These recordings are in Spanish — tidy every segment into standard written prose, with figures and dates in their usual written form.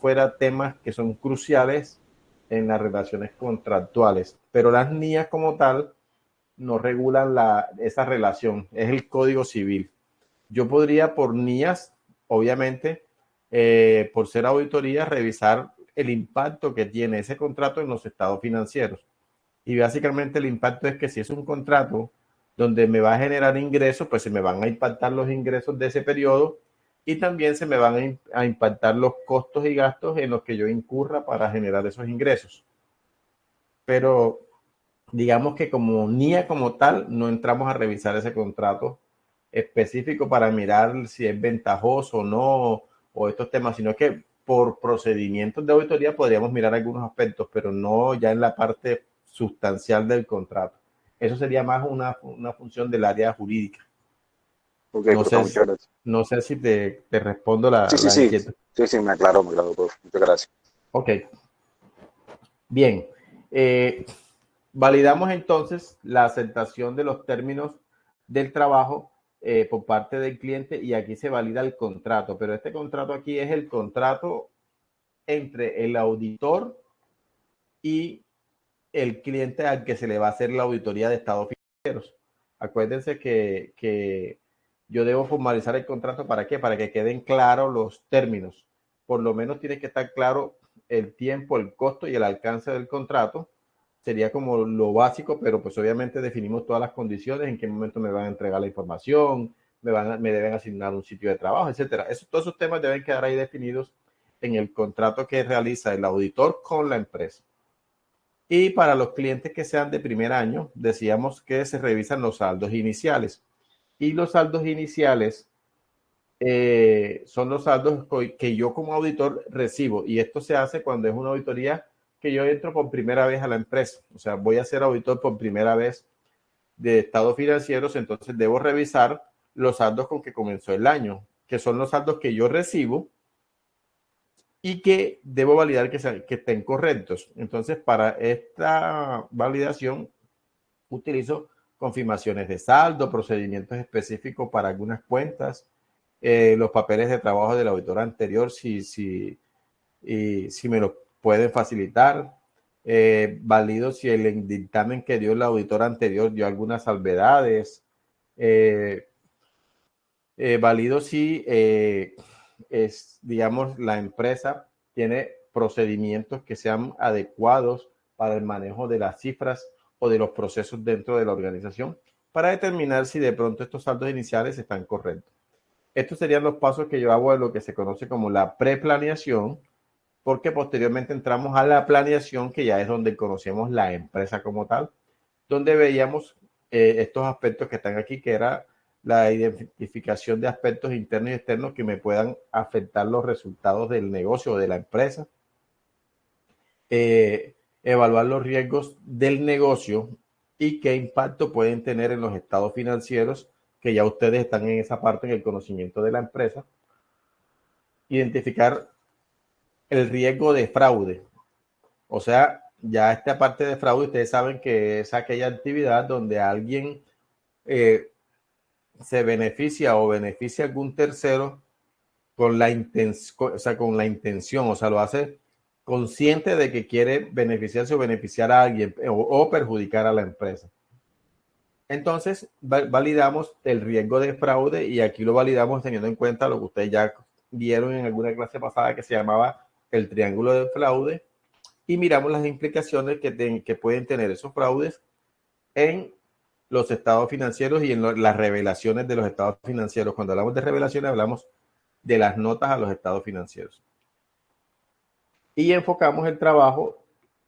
fuera temas que son cruciales en las relaciones contractuales. Pero las NIAs como tal no regulan esa relación, es el Código Civil. Yo podría por NIAs, obviamente, por ser auditoría, revisar el impacto que tiene ese contrato en los estados financieros. Y básicamente el impacto es que si es un contrato donde me va a generar ingresos, pues se me van a impactar los ingresos de ese periodo y también se me van a impactar los costos y gastos en los que yo incurra para generar esos ingresos. Pero digamos que como NIA como tal, no entramos a revisar ese contrato específico para mirar si es ventajoso o no, o estos temas, sino que por procedimientos de auditoría podríamos mirar algunos aspectos, pero no ya en la parte sustancial del contrato. Eso sería más una función del área jurídica. Ok, No sé, profe, muchas gracias. no sé si te respondo Sí, sí, la sí, inquietud. sí, sí, me aclaró, profe. Muchas gracias. Ok, bien. Eh, Validamos entonces la aceptación de los términos del trabajo por parte del cliente y aquí se valida el contrato, pero este contrato aquí es el contrato entre el auditor y el cliente al que se le va a hacer la auditoría de estados financieros. Acuérdense que yo debo formalizar el contrato, ¿para qué? Para que queden claros los términos. Por lo menos tiene que estar claro el tiempo, el costo y el alcance del contrato. Sería como lo básico, pero pues obviamente definimos todas las condiciones, en qué momento me van a entregar la información, me deben asignar un sitio de trabajo, etcétera. Todos esos temas deben quedar ahí definidos en el contrato que realiza el auditor con la empresa. Y para los clientes que sean de primer año, decíamos que se revisan los saldos iniciales. Y los saldos iniciales son los saldos que yo como auditor recibo. Y esto se hace cuando es una auditoría que yo entro por primera vez a la empresa. O sea, voy a ser auditor por primera vez de estados financieros, entonces debo revisar los saldos con que comenzó el año, que son los saldos que yo recibo y que debo validar que estén correctos. Entonces, para esta validación utilizo confirmaciones de saldo, procedimientos específicos para algunas cuentas, los papeles de trabajo del auditor anterior, si me lo pueden facilitar. Valido si el dictamen que dio el auditor anterior dio algunas salvedades. Eh, Valido si digamos, la empresa tiene procedimientos que sean adecuados para el manejo de las cifras o de los procesos dentro de la organización para determinar si de pronto estos saldos iniciales están correctos. Estos serían los pasos que yo hago de lo que se conoce como la preplaneación, porque posteriormente entramos a la planeación, que ya es donde conocemos la empresa como tal, donde veíamos estos aspectos que están aquí, que era la identificación de aspectos internos y externos que me puedan afectar los resultados del negocio o de la empresa, evaluar los riesgos del negocio y qué impacto pueden tener en los estados financieros, que ya ustedes están en esa parte, en el conocimiento de la empresa, identificar el riesgo de fraude. O sea, ya esta parte de fraude, ustedes saben que es aquella actividad donde alguien eh, se beneficia o beneficia a algún tercero con la intención, o sea, lo hace consciente de que quiere beneficiarse o beneficiar a alguien o perjudicar a la empresa. Entonces, validamos el riesgo de fraude y aquí lo validamos teniendo en cuenta lo que ustedes ya vieron en alguna clase pasada que se llamaba el triángulo de fraude y miramos las implicaciones que pueden tener esos fraudes en los estados financieros y en las revelaciones de los estados financieros. Cuando hablamos de revelaciones, hablamos de las notas a los estados financieros. Y enfocamos el trabajo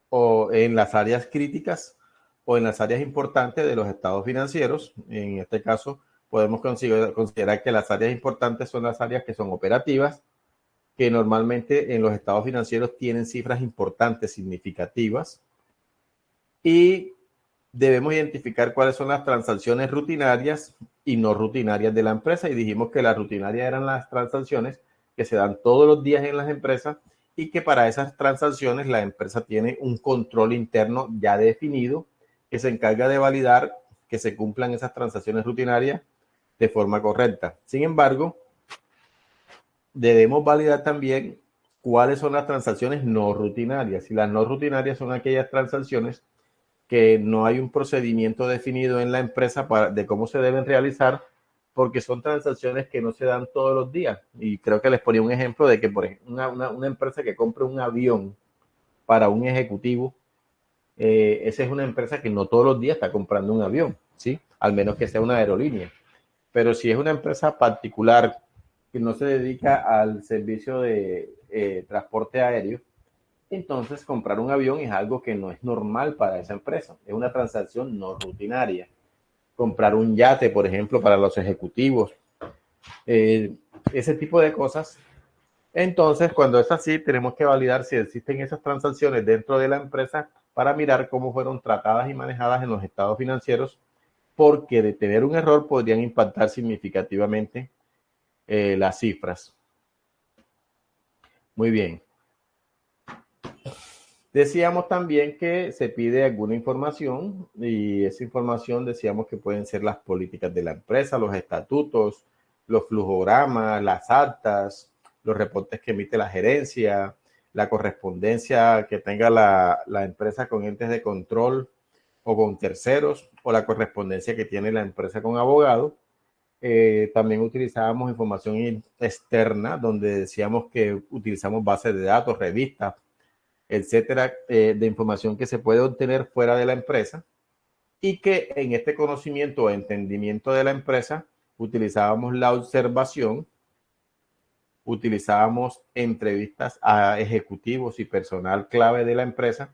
o en las áreas críticas o en las áreas importantes de los estados financieros. En este caso, podemos considerar que las áreas importantes son las áreas que son operativas, que normalmente en los estados financieros tienen cifras importantes, significativas, y debemos identificar cuáles son las transacciones rutinarias y no rutinarias de la empresa. Y dijimos que las rutinarias eran las transacciones que se dan todos los días en las empresas y que para esas transacciones la empresa tiene un control interno ya definido que se encarga de validar que se cumplan esas transacciones rutinarias de forma correcta. Sin embargo, debemos validar también cuáles son las transacciones no rutinarias. Y las no rutinarias son aquellas transacciones que no hay un procedimiento definido en la empresa de cómo se deben realizar, porque son transacciones que no se dan todos los días. Y creo que les ponía un ejemplo de que, por ejemplo, una empresa que compre un avión para un ejecutivo, esa es una empresa que no todos los días está comprando un avión, ¿sí? Al menos que sea una aerolínea. Pero si es una empresa particular que no se dedica al servicio de transporte aéreo, entonces comprar un avión es algo que no es normal para esa empresa. Es una transacción no rutinaria. Comprar un yate, por ejemplo, para los ejecutivos, ese tipo de cosas. Entonces, cuando es así, tenemos que validar si existen esas transacciones dentro de la empresa para mirar cómo fueron tratadas y manejadas en los estados financieros, porque de tener un error podrían impactar significativamente las cifras. Muy bien. Decíamos también que se pide alguna información y esa información decíamos que pueden ser las políticas de la empresa, los estatutos, los flujogramas, las actas, los reportes que emite la gerencia, la correspondencia que tenga la empresa con entes de control o con terceros, o la correspondencia que tiene la empresa con abogados. También utilizábamos información externa, donde decíamos que utilizamos bases de datos, revistas, etcétera, de información que se puede obtener fuera de la empresa, y que en este conocimiento o entendimiento de la empresa utilizábamos la observación, utilizábamos entrevistas a ejecutivos y personal clave de la empresa,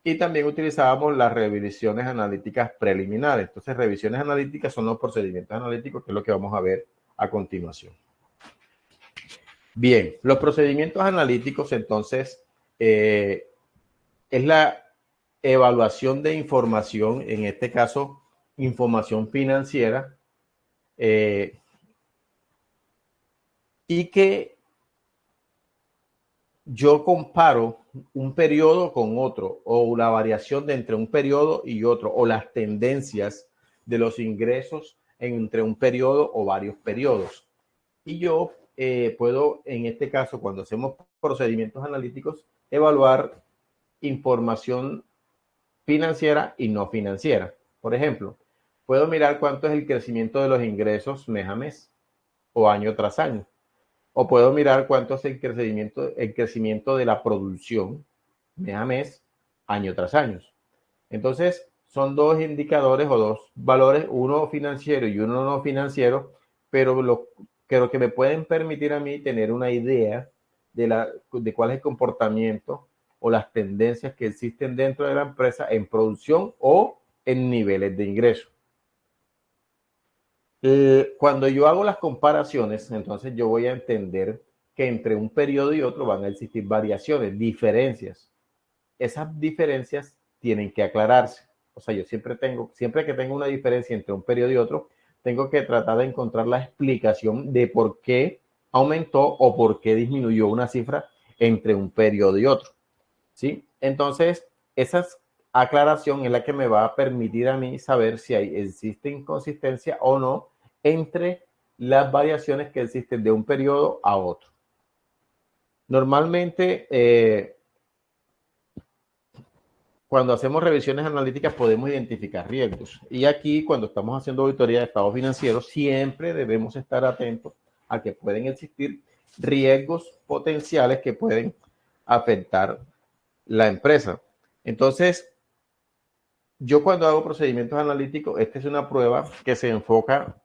y también utilizábamos las revisiones analíticas preliminares. Entonces, revisiones analíticas son los procedimientos analíticos, que es lo que vamos a ver a continuación. Bien, los procedimientos analíticos, entonces, es la evaluación de información, en este caso, información financiera, y que yo comparo un periodo con otro, o la variación de entre un periodo y otro, o las tendencias de los ingresos entre un periodo o varios periodos. Y yo puedo, en este caso, cuando hacemos procedimientos analíticos, evaluar información financiera y no financiera. Por ejemplo, puedo mirar cuánto es el crecimiento de los ingresos mes a mes o año tras año. O puedo mirar cuánto es el crecimiento de la producción mes a mes, año tras año. Entonces, son dos indicadores o dos valores, uno financiero y uno no financiero, pero lo que me pueden permitir a mí tener una idea de cuál es el comportamiento o las tendencias que existen dentro de la empresa en producción o en niveles de ingreso. Cuando yo hago las comparaciones, entonces yo voy a entender que entre un periodo y otro van a existir variaciones, diferencias. Esas diferencias tienen que aclararse. O sea, yo siempre que tengo una diferencia entre un periodo y otro, tengo que tratar de encontrar la explicación de por qué aumentó o por qué disminuyó una cifra entre un periodo y otro. ¿Sí? Entonces, esa aclaración es la que me va a permitir a mí saber si existe inconsistencia o no entre las variaciones que existen de un periodo a otro. Normalmente, cuando hacemos revisiones analíticas podemos identificar riesgos. Y aquí, cuando estamos haciendo auditoría de estados financieros, siempre debemos estar atentos a que pueden existir riesgos potenciales que pueden afectar la empresa. Entonces, yo cuando hago procedimientos analíticos, esta es una prueba que se enfoca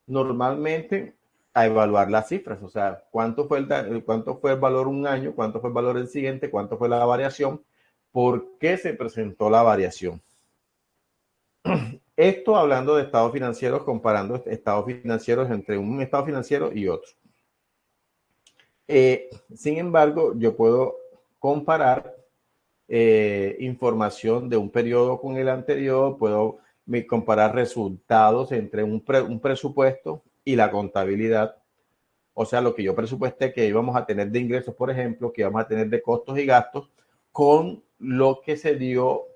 normalmente a evaluar las cifras, o sea, cuánto fue el valor un año, cuánto fue el valor el siguiente, cuánto fue la variación, por qué se presentó la variación. Esto hablando de estados financieros, comparando estados financieros entre un estado financiero y otro. Sin embargo, yo puedo comparar información de un periodo con el anterior, puedo comparar resultados entre un presupuesto y la contabilidad. O sea, lo que yo presupuesté que íbamos a tener de ingresos, por ejemplo, que íbamos a tener de costos y gastos, con lo que se dio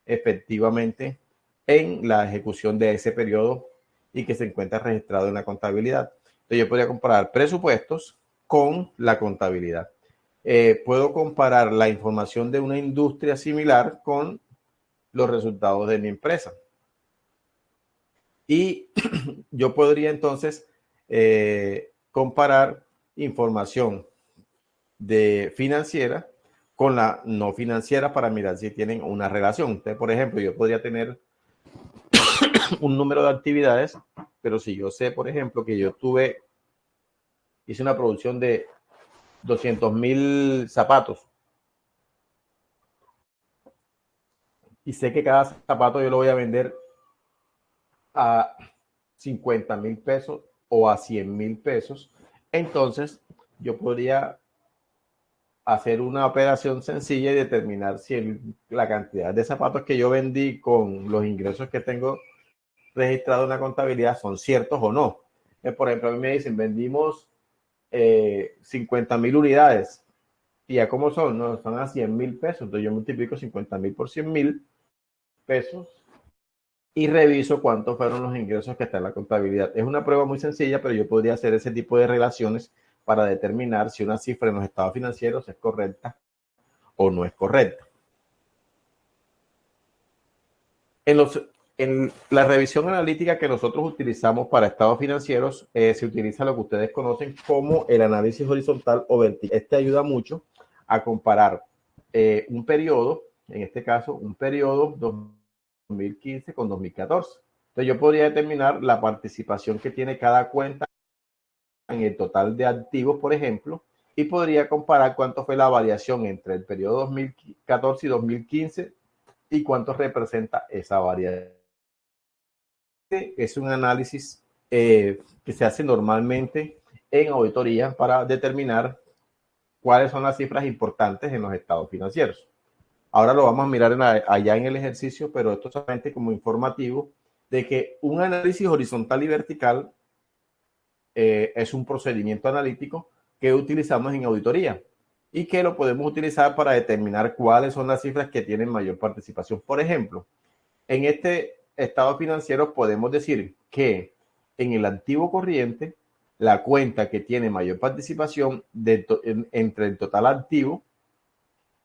efectivamente en la ejecución de ese periodo y que se encuentra registrado en la contabilidad. Entonces yo podría comparar presupuestos con la contabilidad. puedo comparar la información de una industria similar con los resultados de mi empresa. Y yo podría entonces comparar información de financiera con la no financiera para mirar si tienen una relación. Entonces, por ejemplo, yo podría tener un número de actividades, pero si yo sé, por ejemplo, que yo hice una producción de 200,000 zapatos y sé que cada zapato yo lo voy a vender a 50,000 pesos o a 100,000 pesos, entonces yo podría hacer una operación sencilla y determinar si la cantidad de zapatos que yo vendí con los ingresos que tengo registrado en la contabilidad son ciertos o no. Por ejemplo, a mí me dicen, vendimos 50,000 unidades. ¿Y a cómo son? No, son a 100,000 pesos. Entonces yo multiplico 50,000 por 100,000 pesos y reviso cuántos fueron los ingresos que está en la contabilidad. Es una prueba muy sencilla, pero yo podría hacer ese tipo de relaciones para determinar si una cifra en los estados financieros es correcta o no es correcta. En la revisión analítica que nosotros utilizamos para estados financieros, se utiliza lo que ustedes conocen como el análisis horizontal o vertical. Este ayuda mucho a comparar un periodo, en este caso, un periodo 2015 con 2014. Entonces yo podría determinar la participación que tiene cada cuenta en el total de activos, por ejemplo, y podría comparar cuánto fue la variación entre el periodo 2014 y 2015 y cuánto representa esa variación. Es un análisis que se hace normalmente en auditoría para determinar cuáles son las cifras importantes en los estados financieros. Ahora lo vamos a mirar allá en el ejercicio, pero esto es solamente como informativo de que un análisis horizontal y vertical es un procedimiento analítico que utilizamos en auditoría y que lo podemos utilizar para determinar cuáles son las cifras que tienen mayor participación. Por ejemplo, en este estado financiero podemos decir que en el activo corriente, la cuenta que tiene mayor participación entre el total activo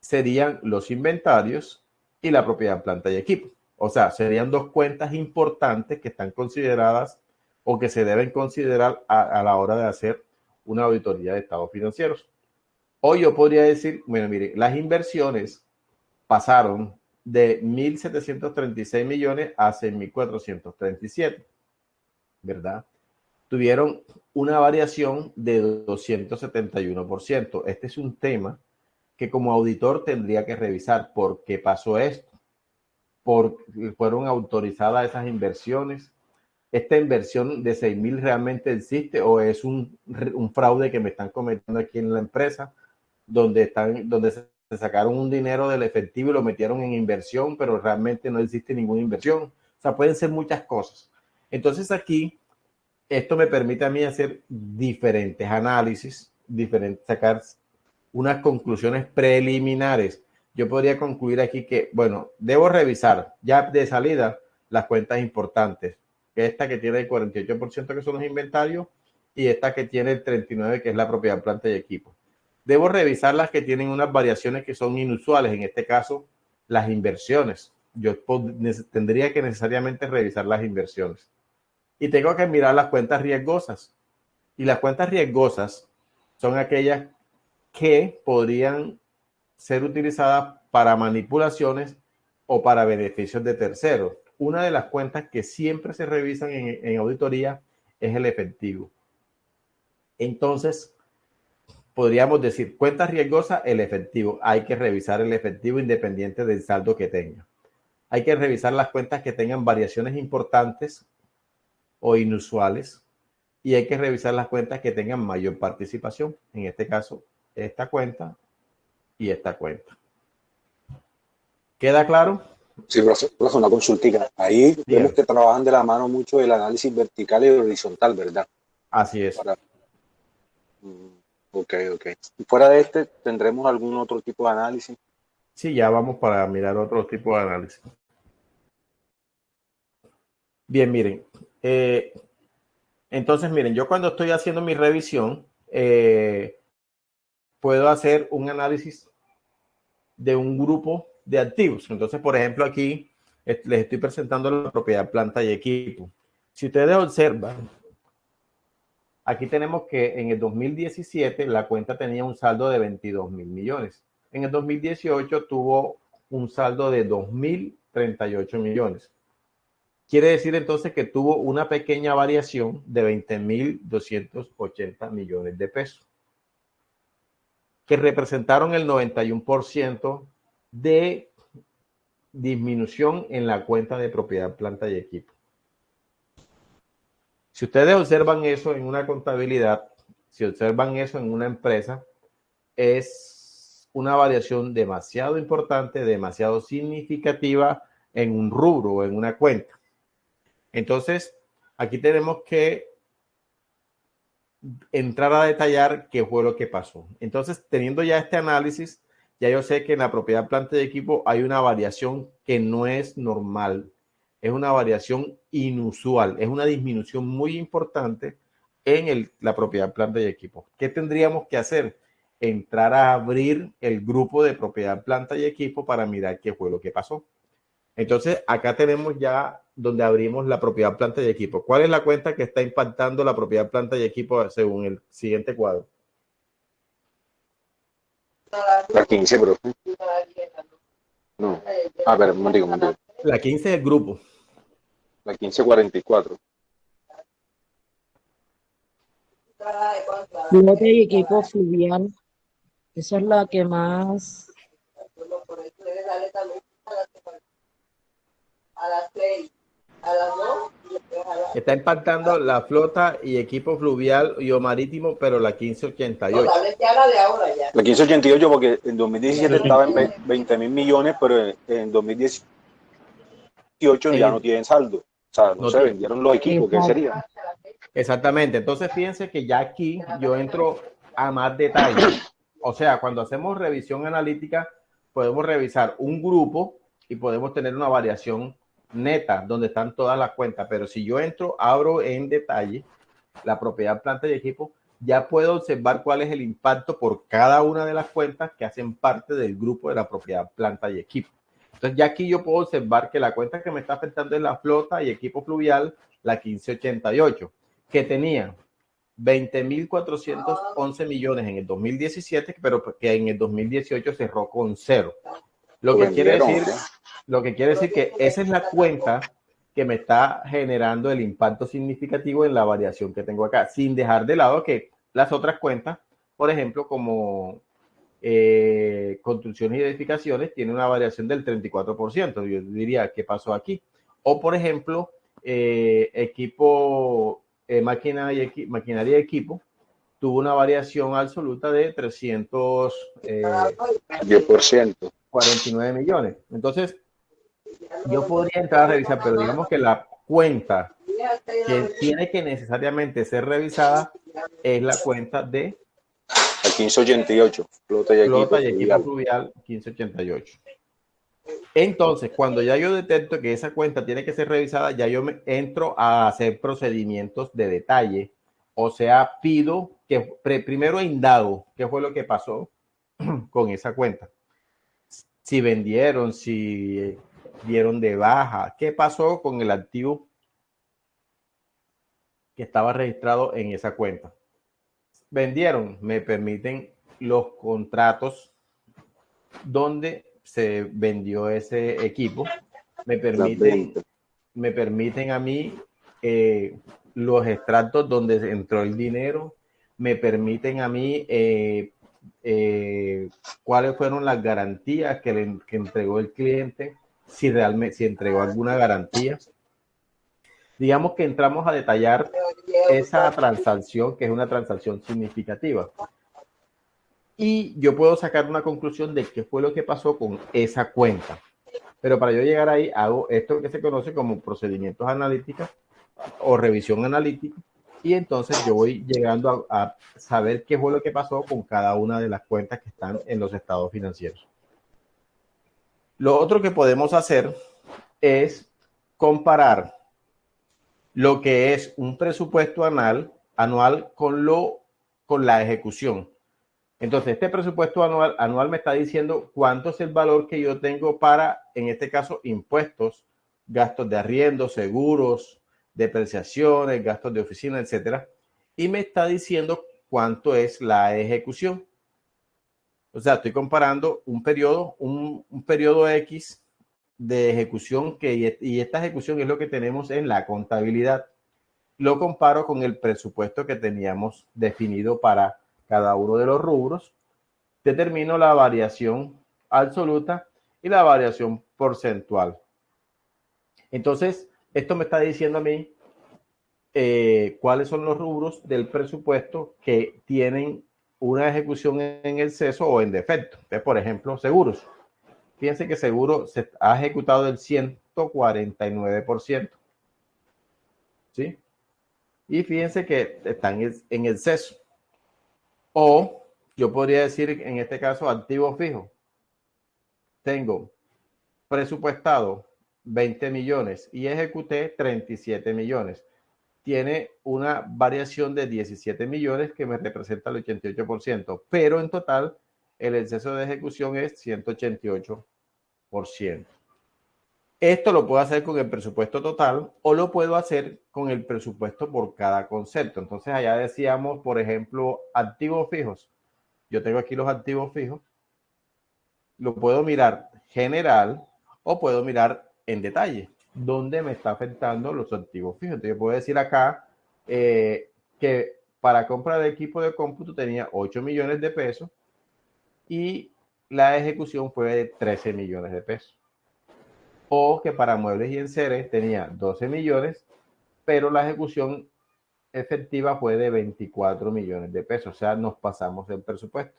serían los inventarios y la propiedad, planta y equipo. O sea, serían dos cuentas importantes que están consideradas o que se deben considerar a la hora de hacer una auditoría de estados financieros. O yo podría decir, bueno, mire, las inversiones pasaron de 1.736 millones a 6.437, ¿verdad? Tuvieron una variación de 271%. Este es un tema que como auditor tendría que revisar por qué pasó esto, por fueron autorizadas esas inversiones. ¿Esta inversión de 6,000 realmente existe o es un fraude que me están cometiendo aquí en la empresa, donde se sacaron un dinero del efectivo y lo metieron en inversión, pero realmente no existe ninguna inversión? O sea, pueden ser muchas cosas. Entonces aquí, esto me permite a mí hacer diferentes análisis, sacar unas conclusiones preliminares. Yo podría concluir aquí que, bueno, debo revisar ya de salida las cuentas importantes. Esta que tiene el 48% que son los inventarios y esta que tiene el 39% que es la propiedad, planta y equipo. Debo revisar las que tienen unas variaciones que son inusuales, en este caso las inversiones. Yo tendría que necesariamente revisar las inversiones. Y tengo que mirar las cuentas riesgosas. Y las cuentas riesgosas son aquellas que podrían ser utilizadas para manipulaciones o para beneficios de terceros. Una de las cuentas que siempre se revisan en auditoría es el efectivo. Entonces, podríamos decir, cuenta riesgosa, el efectivo. Hay que revisar el efectivo independiente del saldo que tenga. Hay que revisar las cuentas que tengan variaciones importantes o inusuales y hay que revisar las cuentas que tengan mayor participación. En este caso, esta cuenta y esta cuenta. ¿Queda claro? Sí, profe, una consultica. Ahí vemos Bien, que trabajan de la mano mucho el análisis vertical y horizontal, ¿verdad? así es. Para, ok, ok. Y fuera de este, ¿tendremos algún otro tipo de análisis? Sí, ya vamos para mirar otro tipo de análisis. Bien, miren. Entonces, miren, yo cuando estoy haciendo mi revisión, puedo hacer un análisis de un grupo de activos. Entonces, por ejemplo, aquí les estoy presentando la propiedad, planta y equipo. Si ustedes observan, aquí tenemos que en el 2017 la cuenta tenía un saldo de 22.000 millones. En el 2018 tuvo un saldo de 2.038 millones. Quiere decir entonces que tuvo una pequeña variación de 20.280 millones de pesos, que representaron el 91% de disminución en la cuenta de propiedad, planta y equipo. Si ustedes observan eso en una contabilidad, si observan eso en una empresa, es una variación demasiado importante, demasiado significativa en un rubro o en una cuenta. Entonces, aquí tenemos que entrar a detallar qué fue lo que pasó. Entonces, teniendo ya este análisis, ya yo sé que en la propiedad, planta y equipo hay una variación que no es normal, es una variación inusual, es una disminución muy importante en la propiedad, planta y equipo. ¿Qué tendríamos que hacer? Entrar a abrir el grupo de propiedad, planta y equipo para mirar qué fue lo que pasó. Entonces, acá tenemos ya donde abrimos la propiedad, planta y equipo. ¿Cuál es la cuenta que está impactando la propiedad, planta y equipo según el siguiente cuadro? La 15, bro. No. A ver, un momento. La 15 es el grupo. La 1544. Flota y equipo fluvial. Esa es la que más. Está impactando la flota y equipo fluvial y o marítimo, pero la 1588. La 1588 porque en 2017 estaba en 20.000 millones, pero en 2018 ya no tienen saldo. O sea, no se vendieron los equipos, ¿qué sería? Exactamente. Entonces, fíjense que ya aquí yo entro a más detalle. O sea, cuando hacemos revisión analítica, podemos revisar un grupo y podemos tener una variación neta donde están todas las cuentas. Pero si yo entro, abro en detalle la propiedad, planta y equipo, ya puedo observar cuál es el impacto por cada una de las cuentas que hacen parte del grupo de la propiedad, planta y equipo. Entonces, ya aquí yo puedo observar que la cuenta que me está afectando es la flota y equipo fluvial, la 1588, que tenía 20.411 millones en el 2017, pero que en el 2018 cerró con cero. Lo que quiere decir que esa es la cuenta que me está generando el impacto significativo en la variación que tengo acá, sin dejar de lado que las otras cuentas, por ejemplo, como construcciones y edificaciones, tiene una variación del 34%. Yo diría, ¿qué pasó aquí? O, por ejemplo, equipo, maquinaria y equipo, tuvo una variación absoluta de 10%. 49 millones. Entonces, yo podría entrar a revisar, pero digamos que la cuenta que tiene que necesariamente ser revisada es la cuenta de La 1588, flota y equipo fluvial 1588. Entonces, cuando ya yo detecto que esa cuenta tiene que ser revisada, ya yo me entro a hacer procedimientos de detalle. O sea, pido que primero indago qué fue lo que pasó con esa cuenta. Si vendieron, si dieron de baja, qué pasó con el activo que estaba registrado en esa cuenta. Vendieron, me permiten los contratos donde se vendió ese equipo, me permiten a mí los extractos donde entró el dinero, me permiten a mí cuáles fueron las garantías que entregó el cliente, si realmente si entregó alguna garantía. Digamos que entramos a detallar esa transacción, que es una transacción significativa. Y yo puedo sacar una conclusión de qué fue lo que pasó con esa cuenta. Pero para yo llegar ahí, hago esto que se conoce como procedimientos analíticos o revisión analítica. Y entonces yo voy llegando a saber qué fue lo que pasó con cada una de las cuentas que están en los estados financieros. Lo otro que podemos hacer es comparar lo que es un presupuesto anual con la ejecución. Entonces, este presupuesto anual me está diciendo cuánto es el valor que yo tengo para, en este caso, impuestos, gastos de arriendo, seguros, depreciaciones, gastos de oficina, etcétera. Y me está diciendo cuánto es la ejecución. O sea, estoy comparando un periodo X de ejecución y esta ejecución es lo que tenemos en la contabilidad. Lo comparo con el presupuesto que teníamos definido para cada uno de los rubros. Determino la variación absoluta y la variación porcentual. Entonces, esto me está diciendo a mí cuáles son los rubros del presupuesto que tienen una ejecución en exceso o en defecto. Entonces, por ejemplo, seguros. Fíjense que seguro se ha ejecutado el 149%. ¿Sí? Y fíjense que están en exceso. O yo podría decir en este caso activo fijo. Tengo presupuestado 20 millones y ejecuté 37 millones. Tiene una variación de 17 millones que me representa el 88%, pero en total el exceso de ejecución es 188%. Esto lo puedo hacer con el presupuesto total o lo puedo hacer con el presupuesto por cada concepto. Entonces allá decíamos, por ejemplo, activos fijos. Yo tengo aquí los activos fijos. Lo puedo mirar general o puedo mirar en detalle dónde me está afectando los activos fijos. Entonces yo puedo decir acá que para compra de equipo de cómputo tenía 8 millones de pesos y la ejecución fue de 13 millones de pesos. O que para muebles y enseres tenía 12 millones, pero la ejecución efectiva fue de 24 millones de pesos. O sea, nos pasamos del presupuesto.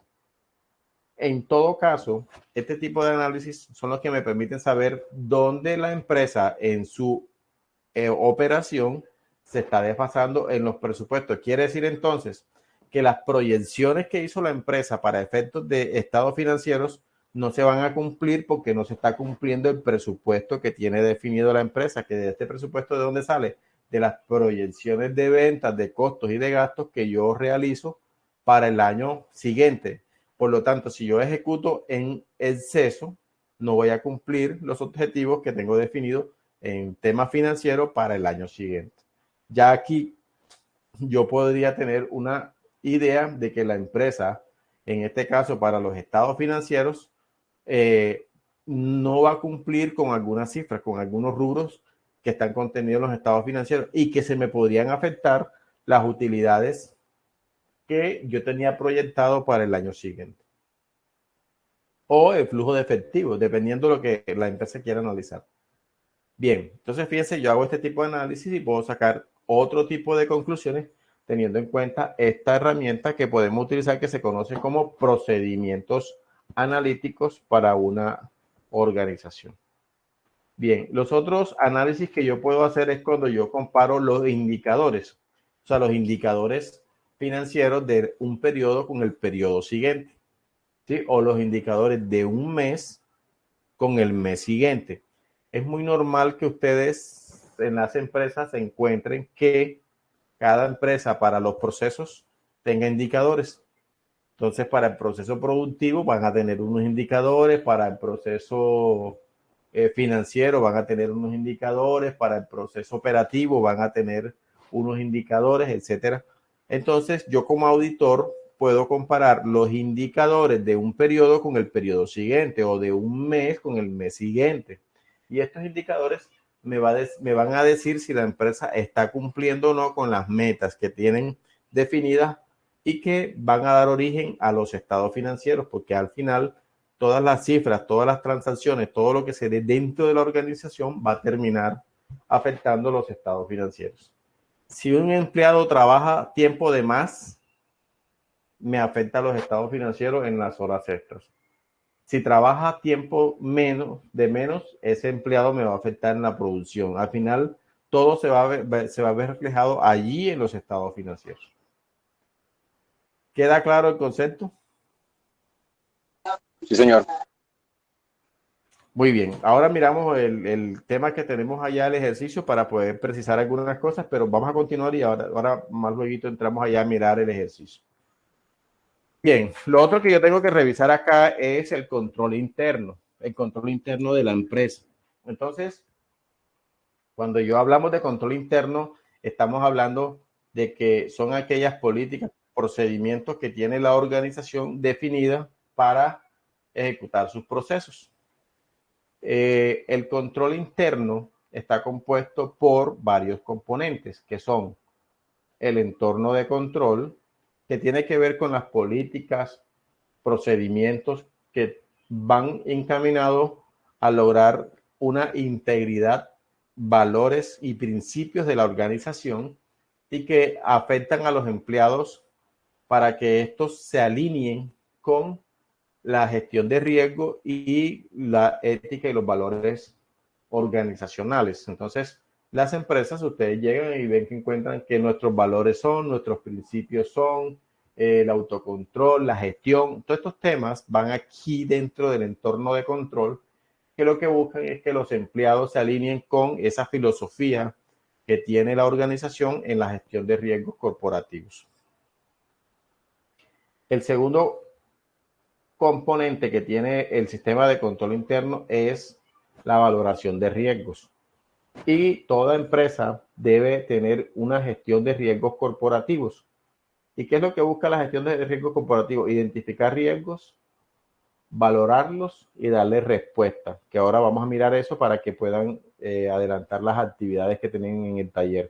En todo caso, este tipo de análisis son los que me permiten saber dónde la empresa en su operación se está desfasando en los presupuestos. Quiere decir entonces que las proyecciones que hizo la empresa para efectos de estados financieros no se van a cumplir porque no se está cumpliendo el presupuesto que tiene definido la empresa, que de este presupuesto ¿de dónde sale? De las proyecciones de ventas, de costos y de gastos que yo realizo para el año siguiente. Por lo tanto, si yo ejecuto en exceso, no voy a cumplir los objetivos que tengo definidos en temas financieros para el año siguiente. Ya aquí yo podría tener una idea de que la empresa, en este caso para los estados financieros, no va a cumplir con algunas cifras, con algunos rubros que están contenidos en los estados financieros y que se me podrían afectar las utilidades que yo tenía proyectado para el año siguiente. O el flujo de efectivo, dependiendo de lo que la empresa quiera analizar. Bien, entonces fíjense, yo hago este tipo de análisis y puedo sacar otro tipo de conclusiones teniendo en cuenta esta herramienta que podemos utilizar que se conoce como procedimientos analíticos para una organización. Bien, los otros análisis que yo puedo hacer es cuando yo comparo los indicadores, o sea, los indicadores financieros de un periodo con el periodo siguiente, ¿sí? O los indicadores de un mes con el mes siguiente. Es muy normal que ustedes en las empresas se encuentren que cada empresa para los procesos tenga indicadores. Entonces, para el proceso productivo van a tener unos indicadores, para el proceso financiero van a tener unos indicadores, para el proceso operativo van a tener unos indicadores, etcétera. Entonces, yo como auditor puedo comparar los indicadores de un periodo con el periodo siguiente o de un mes con el mes siguiente. Y estos indicadores me van a decir si la empresa está cumpliendo o no con las metas que tienen definidas y que van a dar origen a los estados financieros, porque al final todas las cifras, todas las transacciones, todo lo que se dé dentro de la organización va a terminar afectando los estados financieros. Si un empleado trabaja tiempo de más, me afecta a los estados financieros en las horas extras. Si trabaja tiempo de menos, ese empleado me va a afectar en la producción. Al final, todo se va a ver reflejado allí en los estados financieros. ¿Queda claro el concepto? Sí, señor. Muy bien. Ahora miramos el tema que tenemos allá, el ejercicio, para poder precisar algunas cosas, pero vamos a continuar y ahora más luego entramos allá a mirar el ejercicio. Bien, lo otro que yo tengo que revisar acá es el control interno de la empresa. Entonces, cuando yo hablamos de control interno, estamos hablando de que son aquellas políticas, procedimientos que tiene la organización definida para ejecutar sus procesos. El control interno está compuesto por varios componentes, que son el entorno de control, que tiene que ver con las políticas, procedimientos que van encaminados a lograr una integridad, valores y principios de la organización y que afectan a los empleados para que estos se alineen con la gestión de riesgo y la ética y los valores organizacionales. Entonces, las empresas, ustedes llegan y ven que encuentran que nuestros valores son, nuestros principios son, el autocontrol, la gestión, todos estos temas van aquí dentro del entorno de control, que lo que buscan es que los empleados se alineen con esa filosofía que tiene la organización en la gestión de riesgos corporativos. El segundo componente que tiene el sistema de control interno es la valoración de riesgos. Y toda empresa debe tener una gestión de riesgos corporativos. ¿Y qué es lo que busca la gestión de riesgos corporativos? Identificar riesgos, valorarlos y darles respuesta. Que ahora vamos a mirar eso para que puedan adelantar las actividades que tienen en el taller.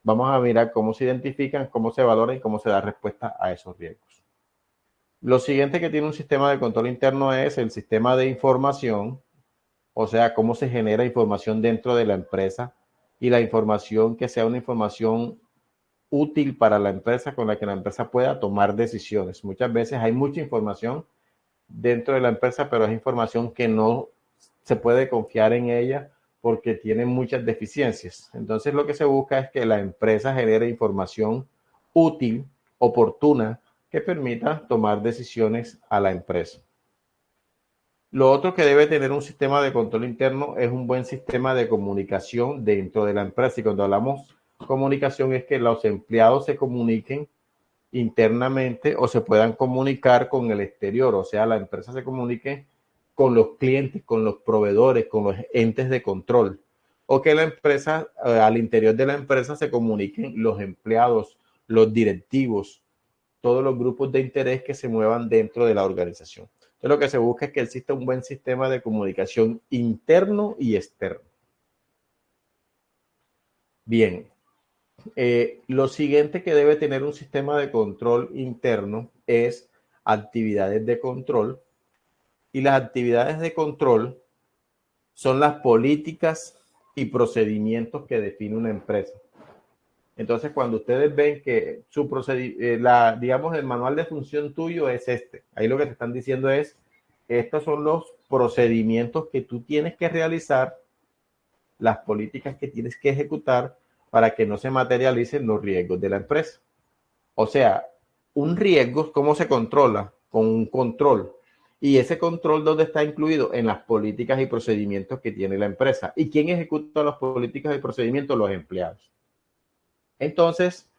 Vamos a mirar cómo se identifican, cómo se valoran y cómo se da respuesta a esos riesgos. Lo siguiente que tiene un sistema de control interno es el sistema de información, o sea, cómo se genera información dentro de la empresa y la información que sea una información útil para la empresa con la que la empresa pueda tomar decisiones. Muchas veces hay mucha información dentro de la empresa, pero es información que no se puede confiar en ella porque tiene muchas deficiencias. Entonces lo que se busca es que la empresa genere información útil, oportuna, que permita tomar decisiones a la empresa. Lo otro que debe tener un sistema de control interno es un buen sistema de comunicación dentro de la empresa. Y cuando hablamos comunicación es que los empleados se comuniquen internamente o se puedan comunicar con el exterior. O sea, la empresa se comunique con los clientes, con los proveedores, con los entes de control. O que la empresa, al interior de la empresa se comuniquen los empleados, los directivos, todos los grupos de interés que se muevan dentro de la organización. Entonces, lo que se busca es que exista un buen sistema de comunicación interno y externo. Bien, lo siguiente que debe tener un sistema de control interno es actividades de control. Y las actividades de control son las políticas y procedimientos que define una empresa. Entonces, cuando ustedes ven que su digamos, el manual de función tuyo es este, ahí lo que te están diciendo es, estos son los procedimientos que tú tienes que realizar, las políticas que tienes que ejecutar para que no se materialicen los riesgos de la empresa. O sea, un riesgo, ¿cómo se controla? Con un control. Y ese control, ¿dónde está incluido? En las políticas y procedimientos que tiene la empresa. ¿Y quién ejecuta las políticas y procedimientos? Los empleados. Entonces,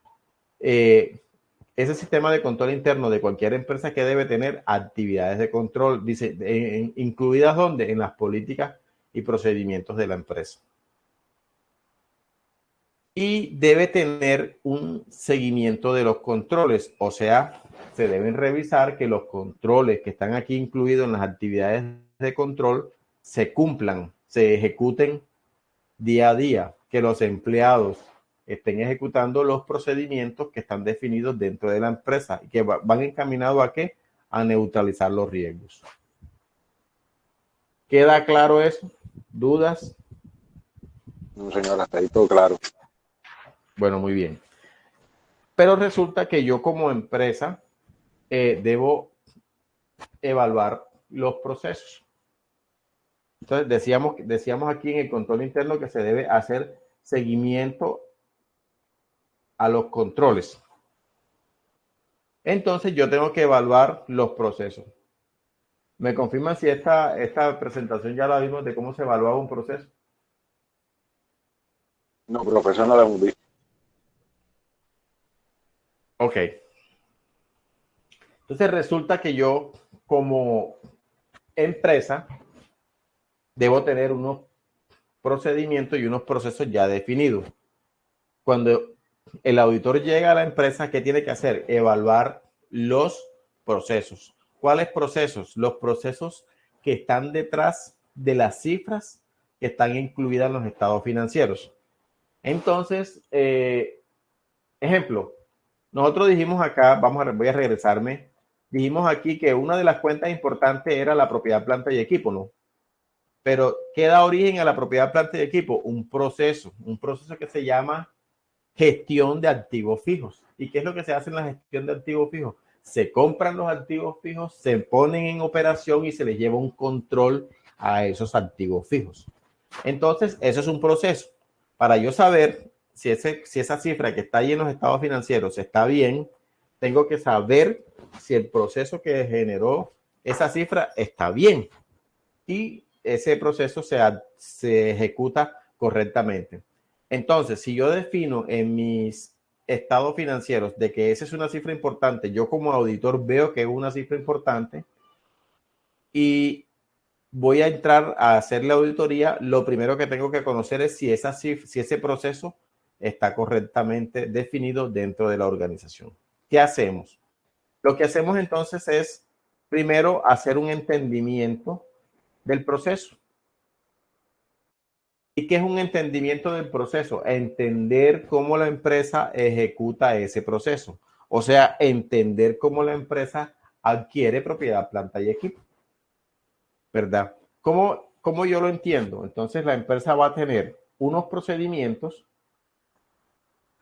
ese sistema de control interno de cualquier empresa que debe tener actividades de control, dice, incluidas ¿dónde? En las políticas y procedimientos de la empresa. Y debe tener un seguimiento de los controles, o sea, se deben revisar que los controles que están aquí incluidos en las actividades de control se cumplan, se ejecuten día a día, que los empleados estén ejecutando los procedimientos que están definidos dentro de la empresa y que van encaminados a ¿qué? A neutralizar los riesgos. ¿Queda claro eso? ¿Dudas? No, señor, hasta ahí todo claro. Bueno, muy bien. Pero resulta que yo como empresa debo evaluar los procesos. Entonces decíamos aquí en el control interno que se debe hacer seguimiento a los controles. Entonces yo tengo que evaluar los procesos. ¿Me confirman si esta presentación ya la vimos de cómo se evalúa un proceso? No, profesor, no la hemos visto. Ok. Entonces resulta que yo como empresa debo tener unos procedimientos y unos procesos ya definidos. Cuando el auditor llega a la empresa, ¿qué tiene que hacer? Evaluar los procesos. ¿Cuáles procesos? Los procesos que están detrás de las cifras que están incluidas en los estados financieros. Entonces, ejemplo, nosotros dijimos acá, voy a regresarme, dijimos aquí que una de las cuentas importantes era la propiedad, planta y equipo, ¿no? Pero ¿qué da origen a la propiedad, planta y equipo? Un proceso que se llama gestión de activos fijos. ¿Y qué es lo que se hace en la gestión de activos fijos? Se compran los activos fijos, se ponen en operación y se les lleva un control a esos activos fijos. Entonces, eso es un proceso. Para yo saber si esa cifra que está ahí en los estados financieros está bien, tengo que saber si el proceso que generó esa cifra está bien y ese proceso se ejecuta correctamente. Entonces, si yo defino en mis estados financieros de que esa es una cifra importante, yo como auditor veo que es una cifra importante y voy a entrar a hacer la auditoría, lo primero que tengo que conocer es si ese proceso está correctamente definido dentro de la organización. ¿Qué hacemos? Lo que hacemos entonces es, primero, hacer un entendimiento del proceso. ¿Y qué es un entendimiento del proceso? Entender cómo la empresa ejecuta ese proceso. O sea, entender cómo la empresa adquiere propiedad, planta y equipo. ¿Verdad? ¿Cómo yo lo entiendo? Entonces la empresa va a tener unos procedimientos,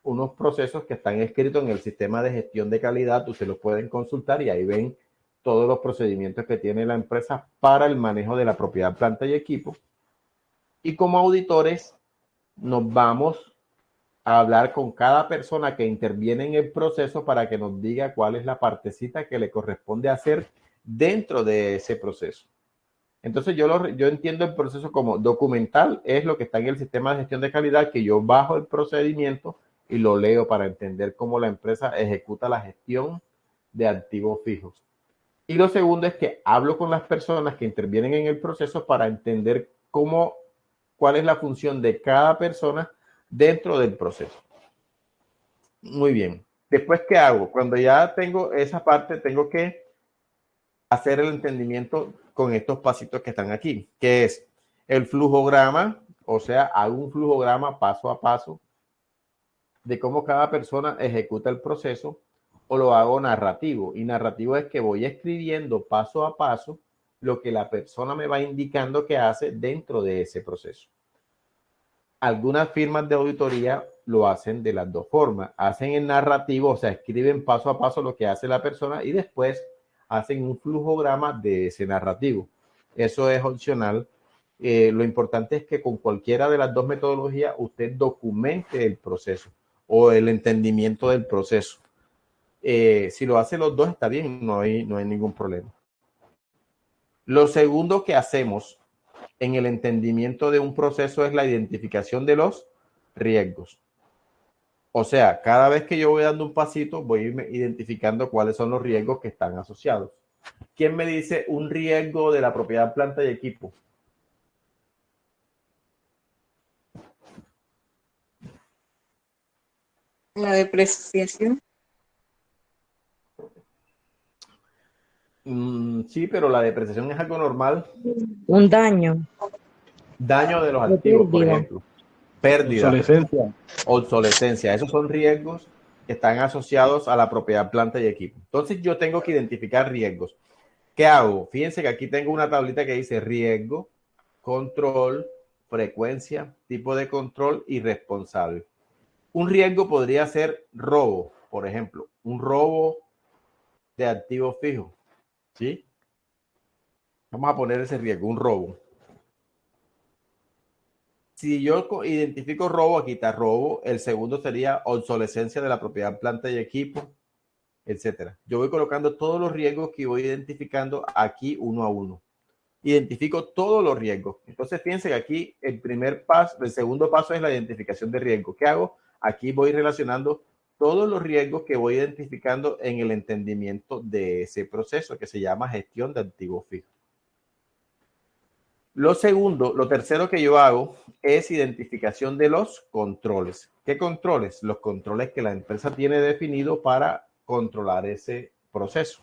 unos procesos que están escritos en el sistema de gestión de calidad. Ustedes los pueden consultar y ahí ven todos los procedimientos que tiene la empresa para el manejo de la propiedad, planta y equipo. Y como auditores nos vamos a hablar con cada persona que interviene en el proceso para que nos diga cuál es la partecita que le corresponde hacer dentro de ese proceso. Entonces yo entiendo el proceso como documental, es lo que está en el sistema de gestión de calidad, que yo bajo el procedimiento y lo leo para entender cómo la empresa ejecuta la gestión de activos fijos. Y lo segundo es que hablo con las personas que intervienen en el proceso para entender cuál es la función de cada persona dentro del proceso. Muy bien. Después, ¿qué hago? Cuando ya tengo esa parte, tengo que hacer el entendimiento con estos pasitos que están aquí, que es el flujograma, o sea, hago un flujograma paso a paso de cómo cada persona ejecuta el proceso, o lo hago narrativo. Y narrativo es que voy escribiendo paso a paso lo que la persona me va indicando que hace dentro de ese proceso. Algunas firmas de auditoría lo hacen de las dos formas. Hacen el narrativo, o sea, escriben paso a paso lo que hace la persona y después hacen un flujograma de ese narrativo. Eso es opcional. Lo importante es que con cualquiera de las dos metodologías usted documente el proceso o el entendimiento del proceso. Si lo hace los dos está bien, no hay ningún problema. Lo segundo que hacemos en el entendimiento de un proceso es la identificación de los riesgos. O sea, cada vez que yo voy dando un pasito, voy identificando cuáles son los riesgos que están asociados. ¿Quién me dice un riesgo de la propiedad, planta y equipo? La depreciación. Sí, pero la depreciación es algo normal. Un daño. Daño de los activos, por ejemplo. Pérdida. Obsolescencia. Esos son riesgos que están asociados a la propiedad, planta y equipo. Entonces yo tengo que identificar riesgos. ¿Qué hago? Fíjense que aquí tengo una tablita que dice riesgo, control, frecuencia, tipo de control y responsable. Un riesgo podría ser robo, por ejemplo, un robo de activos fijos. ¿Sí? Vamos a poner ese riesgo, un robo. Si yo identifico robo, aquí está robo. El segundo sería obsolescencia de la propiedad, planta y equipo, etcétera. Yo voy colocando todos los riesgos que voy identificando aquí uno a uno. Identifico todos los riesgos. Entonces, fíjense que aquí el segundo paso es la identificación de riesgo. ¿Qué hago? Aquí voy relacionando todos los riesgos que voy identificando en el entendimiento de ese proceso que se llama gestión de activos fijos. Lo tercero que yo hago es identificación de los controles. ¿Qué controles? Los controles que la empresa tiene definido para controlar ese proceso.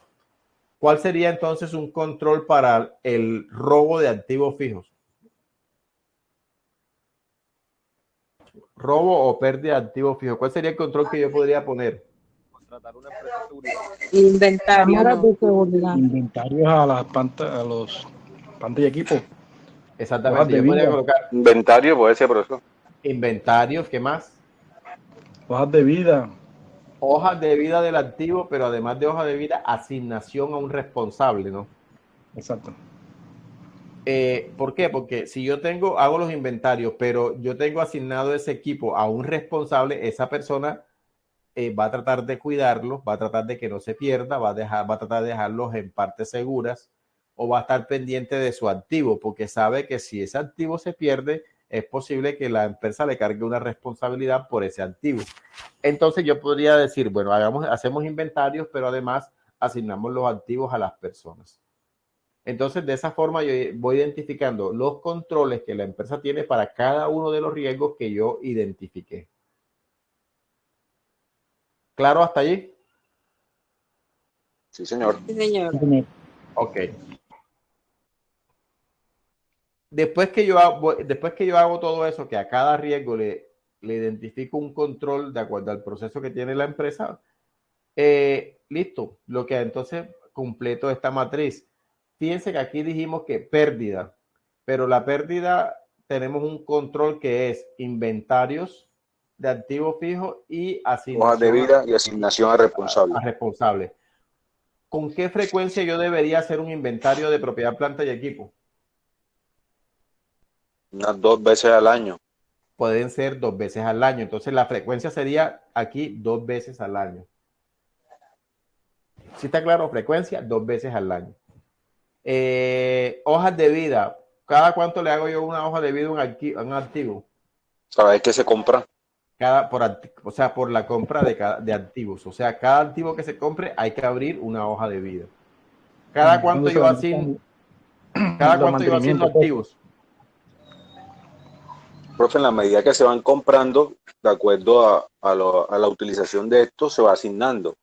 ¿Cuál sería entonces un control para el robo de activos fijos? Robo o pérdida de activos fijos. ¿Cuál sería el control que yo podría poner? Contratar una empresa de seguridad. Inventario, Cámaras no. de seguridad. Inventarios a las a los pantallas de equipo. Exactamente. Yo podría colocar Inventario puede ser, profesor. inventarios. ¿Qué más? Hojas de vida. Hojas de vida del activo, pero además de hoja de vida, asignación a un responsable, ¿no? Exacto. ¿Por qué? Porque si yo hago los inventarios, pero yo tengo asignado ese equipo a un responsable, esa persona va a tratar de cuidarlo, va a tratar de que no se pierda, va a tratar de dejarlos en partes seguras o va a estar pendiente de su activo, porque sabe que si ese activo se pierde, es posible que la empresa le cargue una responsabilidad por ese activo. Entonces yo podría decir, bueno, hacemos inventarios, pero además asignamos los activos a las personas. Entonces, de esa forma yo voy identificando los controles que la empresa tiene para cada uno de los riesgos que yo identifiqué. ¿Claro hasta allí? Sí, señor. Sí, señor. Ok. Después que yo hago todo eso, que a cada riesgo le identifico un control de acuerdo al proceso que tiene la empresa, listo. Lo que entonces completo esta matriz. Fíjense que aquí dijimos que pérdida, pero la pérdida tenemos un control que es inventarios de activos fijos y asignación Hojas de vida y asignación a responsable. a responsable. ¿Con qué frecuencia yo debería hacer un inventario de propiedad, planta y equipo? Unas 2 veces al año. Pueden ser 2 veces al año. Entonces la frecuencia sería aquí 2 veces al año. ¿Sí está claro? Frecuencia 2 veces al año. Hojas de vida. ¿Cada cuánto le hago yo una hoja de vida a un activo? ¿Sabes qué se compra? Por la compra de activos. O sea, cada activo que se compre hay que abrir una hoja de vida. ¿Cada cuánto yo asigno activos? Profe, en la medida que se van comprando, de acuerdo a la utilización de esto, se va asignando.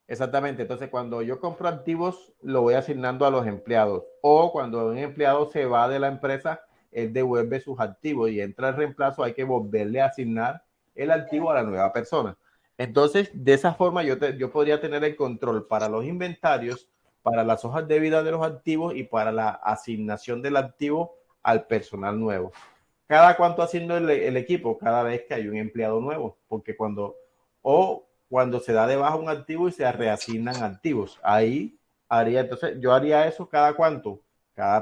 Exactamente. Entonces, cuando yo compro activos, lo voy asignando a los empleados. O cuando un empleado se va de la empresa, él devuelve sus activos y entra el reemplazo, hay que volverle a asignar el activo a la nueva persona. Entonces, de esa forma, yo podría tener el control para los inventarios, para las hojas de vida de los activos y para la asignación del activo al personal nuevo. ¿Cada cuánto haciendo el equipo? Cada vez que hay un empleado nuevo, porque cuando se da de baja un activo y se reasignan activos. Ahí entonces yo haría eso cada cuánto,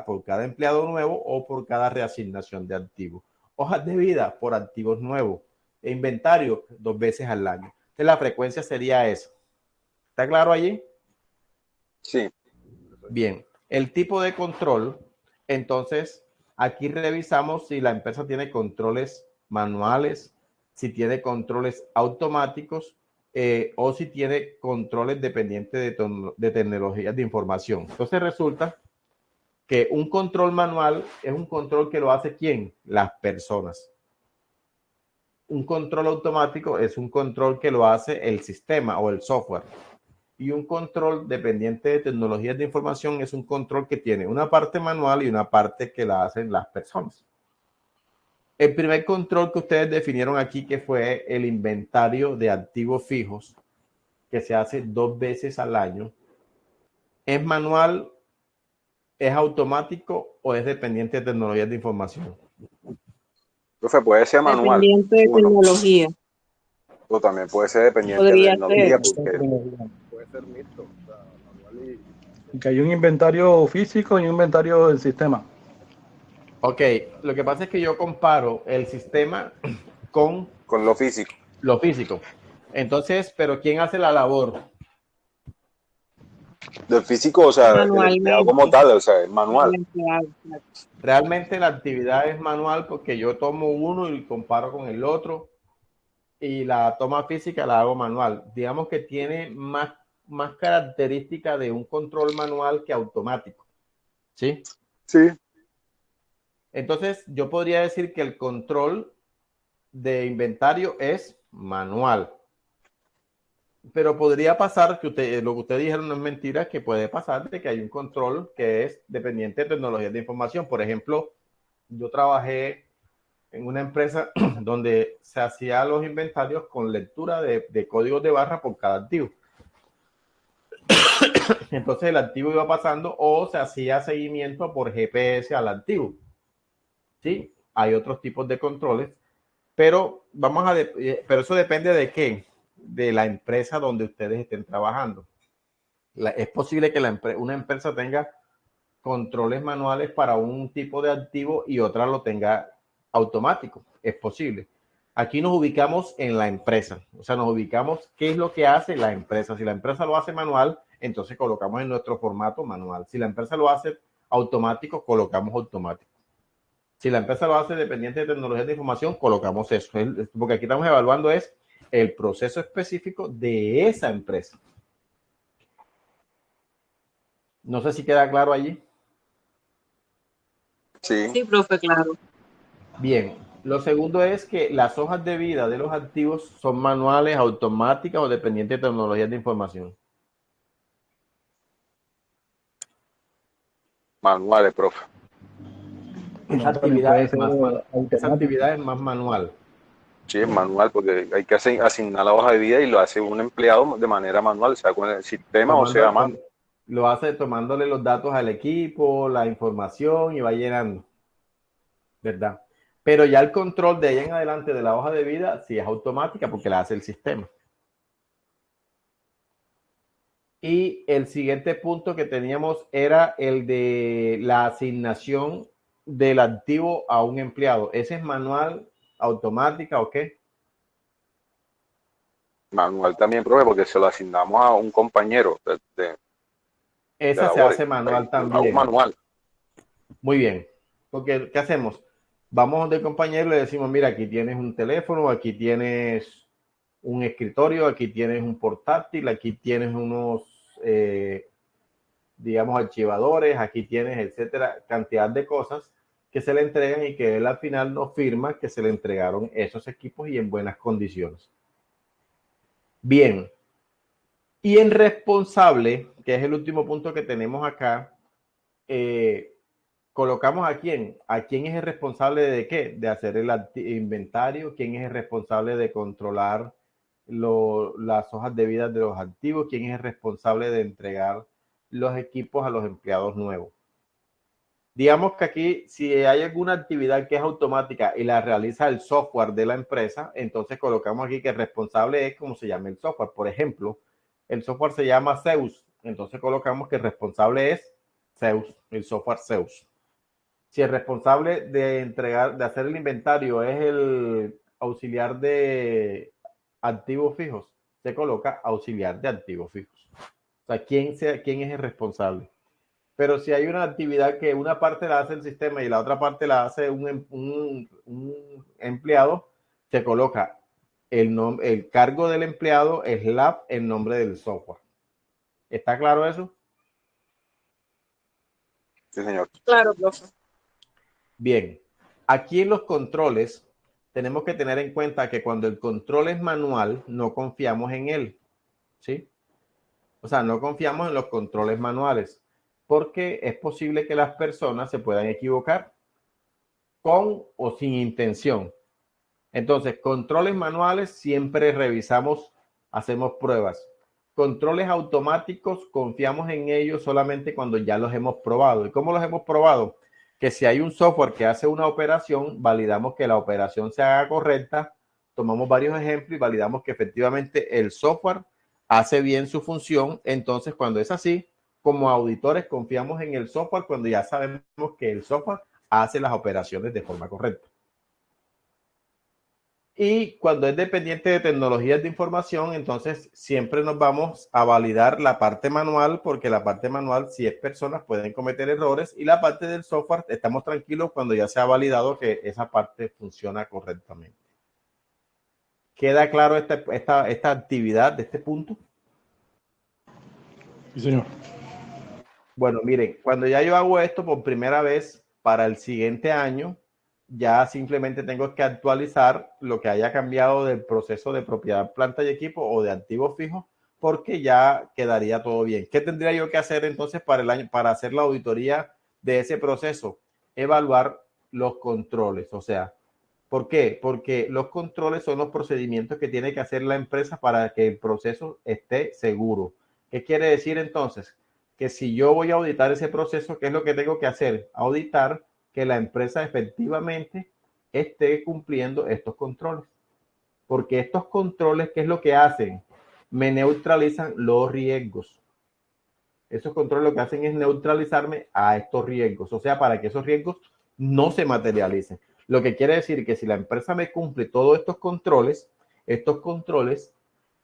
por cada empleado nuevo o por cada reasignación de activos. Hojas de vida por activos nuevos. E inventario 2 veces al año. Entonces la frecuencia sería esa. ¿Está claro allí? Sí. Bien. El tipo de control, entonces aquí revisamos si la empresa tiene controles manuales, si tiene controles automáticos, o si tiene controles dependientes de tecnologías de información. Entonces resulta que un control manual es un control que lo hace ¿quién? Las personas. Un control automático es un control que lo hace el sistema o el software. Y un control dependiente de tecnologías de información es un control que tiene una parte manual y una parte que la hacen las personas. El primer control que ustedes definieron aquí, que fue el inventario de activos fijos, que se hace 2 veces al año, ¿es manual, es automático o es dependiente de tecnologías de información? Profe, puede ser manual. Dependiente de tecnología. O también puede ser dependiente Podría de tecnología, ser. porque puede ser mixto. O sea, manual y que hay un inventario físico y un inventario del sistema. Ok, lo que pasa es que yo comparo el sistema con lo físico. Lo físico. Entonces, ¿pero quién hace la labor? Del físico, o sea, el empleado como tal, o sea, es manual. Realmente la actividad es manual porque yo tomo uno y comparo con el otro. y la toma física la hago manual. Digamos que tiene más característica de un control manual que automático. ¿Sí? Sí. Entonces, yo podría decir que el control de inventario es manual. Pero podría pasar que lo que ustedes dijeron no es mentira, que puede pasar de que hay un control que es dependiente de tecnologías de información. Por ejemplo, yo trabajé en una empresa donde se hacía los inventarios con lectura de códigos de barra por cada activo. Entonces el activo iba pasando o se hacía seguimiento por GPS al activo. ¿Sí? Hay otros tipos de controles, pero pero eso depende de qué, de la empresa donde ustedes estén trabajando. Es posible que una empresa tenga controles manuales para un tipo de activo y otra lo tenga automático. Es posible. Aquí nos ubicamos en la empresa, o sea, nos ubicamos qué es lo que hace la empresa. Si la empresa lo hace manual, entonces colocamos en nuestro formato manual. Si la empresa lo hace automático, colocamos automático. Si la empresa lo hace dependiente de tecnologías de información, colocamos eso. Porque aquí estamos evaluando es el proceso específico de esa empresa. No sé si queda claro allí. Sí. Sí, profe, claro. Bien, lo segundo es que las hojas de vida de los activos son manuales, automáticas o dependientes de tecnologías de información. Manuales, profe. Esa actividad es más manual. Sí, es manual, porque hay que asignar la hoja de vida y lo hace un empleado de manera manual, sea con el sistema o sea mano. Lo hace tomándole los datos al equipo, la información y va llenando, ¿verdad? Pero ya el control de ahí en adelante de la hoja de vida sí es automática porque la hace el sistema. Y el siguiente punto que teníamos era el de la asignación del activo a un empleado. ¿Ese es manual, automática o qué? Manual también, profe, porque se lo asignamos a un compañero de Esa se labores. hace manual A un también. manual. Muy bien. Porque, ¿qué hacemos? Vamos de compañero y le decimos, mira, aquí tienes un teléfono, aquí tienes un escritorio, aquí tienes un portátil, aquí tienes unos, digamos, archivadores, aquí tienes, etcétera, cantidad de cosas que se le entregan y que él al final nos firma que se le entregaron esos equipos y en buenas condiciones. Bien. Y en responsable, que es el último punto que tenemos acá, colocamos a quién. ¿A quién es el responsable de qué? De hacer el inventario. ¿Quién es el responsable de controlar las hojas de vida de los activos? ¿Quién es el responsable de entregar los equipos a los empleados nuevos? Digamos que aquí, si hay alguna actividad que es automática y la realiza el software de la empresa, entonces colocamos aquí que el responsable es como se llama el software. Por ejemplo, el software se llama Zeus, entonces colocamos que el responsable es Zeus, el software Zeus. Si el responsable de hacer el inventario es el auxiliar de activos fijos, se coloca auxiliar de activos fijos. O sea, ¿quién es el responsable? Pero si hay una actividad que una parte la hace el sistema y la otra parte la hace un empleado, se coloca el cargo del empleado / el nombre del software. ¿Está claro eso? Sí, señor. Claro, profe. Bien, aquí en los controles tenemos que tener en cuenta que cuando el control es manual, no confiamos en él, ¿sí? O sea, no confiamos en los controles manuales, porque es posible que las personas se puedan equivocar con o sin intención. Entonces, controles manuales siempre revisamos, hacemos pruebas. Controles automáticos, confiamos en ellos solamente cuando ya los hemos probado. ¿Y cómo los hemos probado? Que si hay un software que hace una operación, validamos que la operación se haga correcta, tomamos varios ejemplos y validamos que efectivamente el software hace bien su función. Entonces, cuando es así, como auditores confiamos en el software cuando ya sabemos que el software hace las operaciones de forma correcta. Y cuando es dependiente de tecnologías de información, entonces siempre nos vamos a validar la parte manual, porque la parte manual, si es personas, pueden cometer errores, y la parte del software, estamos tranquilos cuando ya se ha validado que esa parte funciona correctamente. ¿Queda claro esta actividad de este punto? Sí, señor. Bueno, miren, cuando ya yo hago esto por primera vez para el siguiente año, ya simplemente tengo que actualizar lo que haya cambiado del proceso de propiedad, planta y equipo o de activos fijos, porque ya quedaría todo bien. ¿Qué tendría yo que hacer entonces para el año, para hacer la auditoría de ese proceso? Evaluar los controles. O sea, ¿por qué? Porque los controles son los procedimientos que tiene que hacer la empresa para que el proceso esté seguro. ¿Qué quiere decir entonces? Que si yo voy a auditar ese proceso, ¿qué es lo que tengo que hacer? Auditar que la empresa efectivamente esté cumpliendo estos controles. Porque estos controles, ¿qué es lo que hacen? Me neutralizan los riesgos. Esos controles lo que hacen es neutralizarme a estos riesgos, o sea, para que esos riesgos no se materialicen. Lo que quiere decir que si la empresa me cumple todos estos controles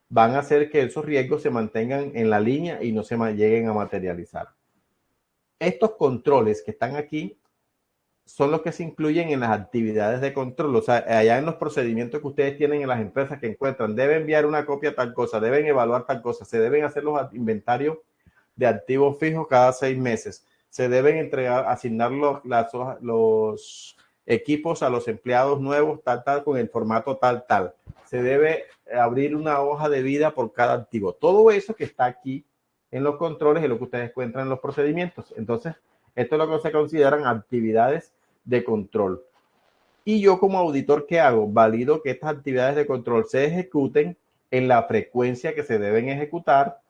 van a hacer que esos riesgos se mantengan en la línea y no se lleguen a materializar. Estos controles que están aquí son los que se incluyen en las actividades de control, o sea, allá en los procedimientos que ustedes tienen en las empresas que encuentran, deben enviar una copia a tal cosa, deben evaluar tal cosa, se deben hacer los inventarios de activos fijos cada 6 meses, se deben asignar los equipos a los empleados nuevos, tal, con el formato tal. Se debe abrir una hoja de vida por cada activo. Todo eso que está aquí en los controles es lo que ustedes encuentran en los procedimientos. Entonces, esto es lo que se consideran actividades de control. Y yo como auditor, ¿qué hago? Valido que estas actividades de control se ejecuten en la frecuencia que se deben ejecutar,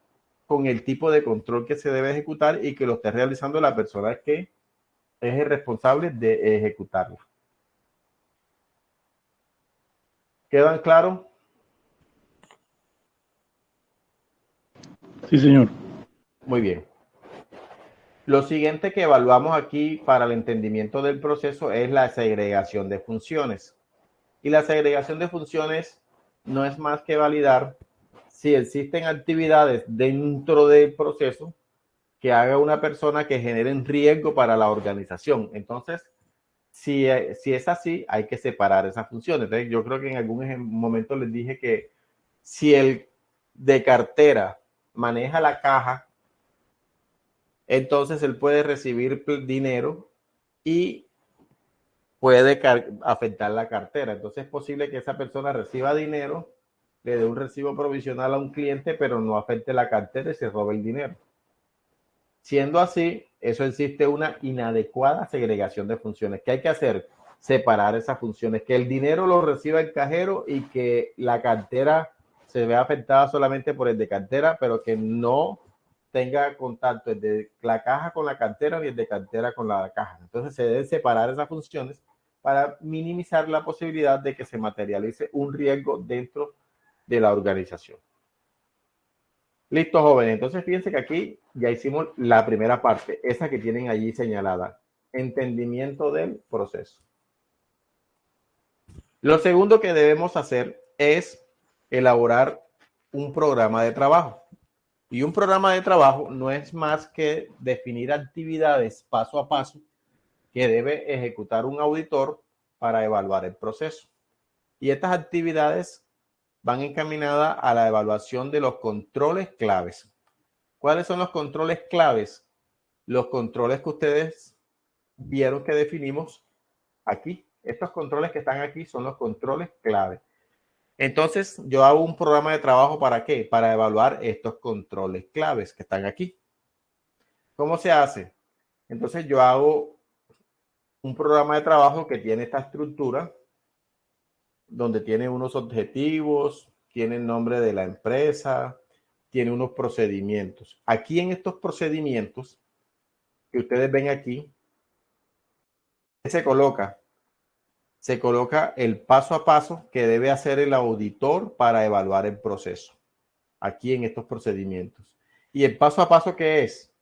con el tipo de control que se debe ejecutar y que lo esté realizando la persona que es el responsable de ejecutarlo. ¿Quedan claros? Sí, señor. Muy bien. Lo siguiente que evaluamos aquí para el entendimiento del proceso es la segregación de funciones. Y la segregación de funciones no es más que validar si existen actividades dentro del proceso que haga una persona que generen riesgo para la organización. Entonces, si es así, hay que separar esas funciones. Entonces, yo creo que en algún momento les dije que si el de cartera maneja la caja, entonces él puede recibir dinero y puede afectar la cartera. Entonces es posible que esa persona reciba dinero, le dé un recibo provisional a un cliente, pero no afecte la cartera y se robe el dinero. Siendo así, eso existe una inadecuada segregación de funciones. ¿Qué hay que hacer? Separar esas funciones, que el dinero lo reciba el cajero y que la cartera se vea afectada solamente por el de cartera, pero que no tenga contacto el de la caja con la cartera ni el de cartera con la caja. Entonces se deben separar esas funciones para minimizar la posibilidad de que se materialice un riesgo dentro de la organización. Listo, jóvenes. Entonces, fíjense que aquí ya hicimos la primera parte, esa que tienen allí señalada, entendimiento del proceso. Lo segundo que debemos hacer es elaborar un programa de trabajo. Y un programa de trabajo no es más que definir actividades paso a paso que debe ejecutar un auditor para evaluar el proceso. Y estas actividades van encaminadas a la evaluación de los controles claves. ¿Cuáles son los controles claves? Los controles que ustedes vieron que definimos aquí. Estos controles que están aquí son los controles clave. Entonces, yo hago un programa de trabajo ¿para qué? Para evaluar estos controles claves que están aquí. ¿Cómo se hace? Entonces, yo hago un programa de trabajo que tiene esta estructura, donde tiene unos objetivos, tiene el nombre de la empresa, tiene unos procedimientos. Aquí en estos procedimientos que ustedes ven aquí, se coloca el paso a paso que debe hacer el auditor para evaluar el proceso, aquí en estos procedimientos. Y el paso a paso que es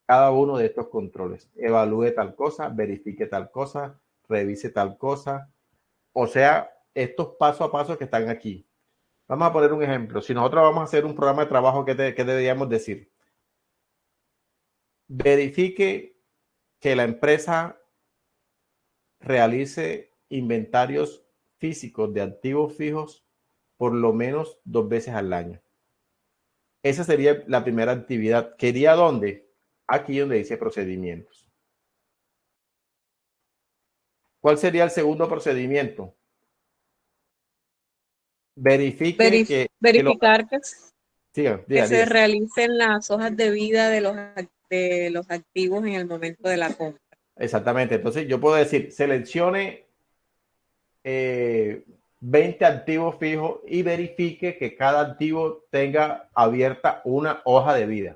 cada uno de estos controles. Evalúe tal cosa, verifique tal cosa, revise tal cosa. O sea, estos paso a paso que están aquí. Vamos a poner un ejemplo. Si nosotros vamos a hacer un programa de trabajo, ¿qué deberíamos decir? Verifique que la empresa realice inventarios físicos de activos fijos por lo menos 2 veces al año. Esa sería la primera actividad. ¿Quería dónde? Aquí donde dice procedimientos. ¿Cuál sería el segundo procedimiento? Verifique Verificar que se diga. realicen las hojas de vida de los activos en el momento de la compra. Exactamente. Entonces yo puedo decir, seleccione 20 activos fijos y verifique que cada activo tenga abierta una hoja de vida.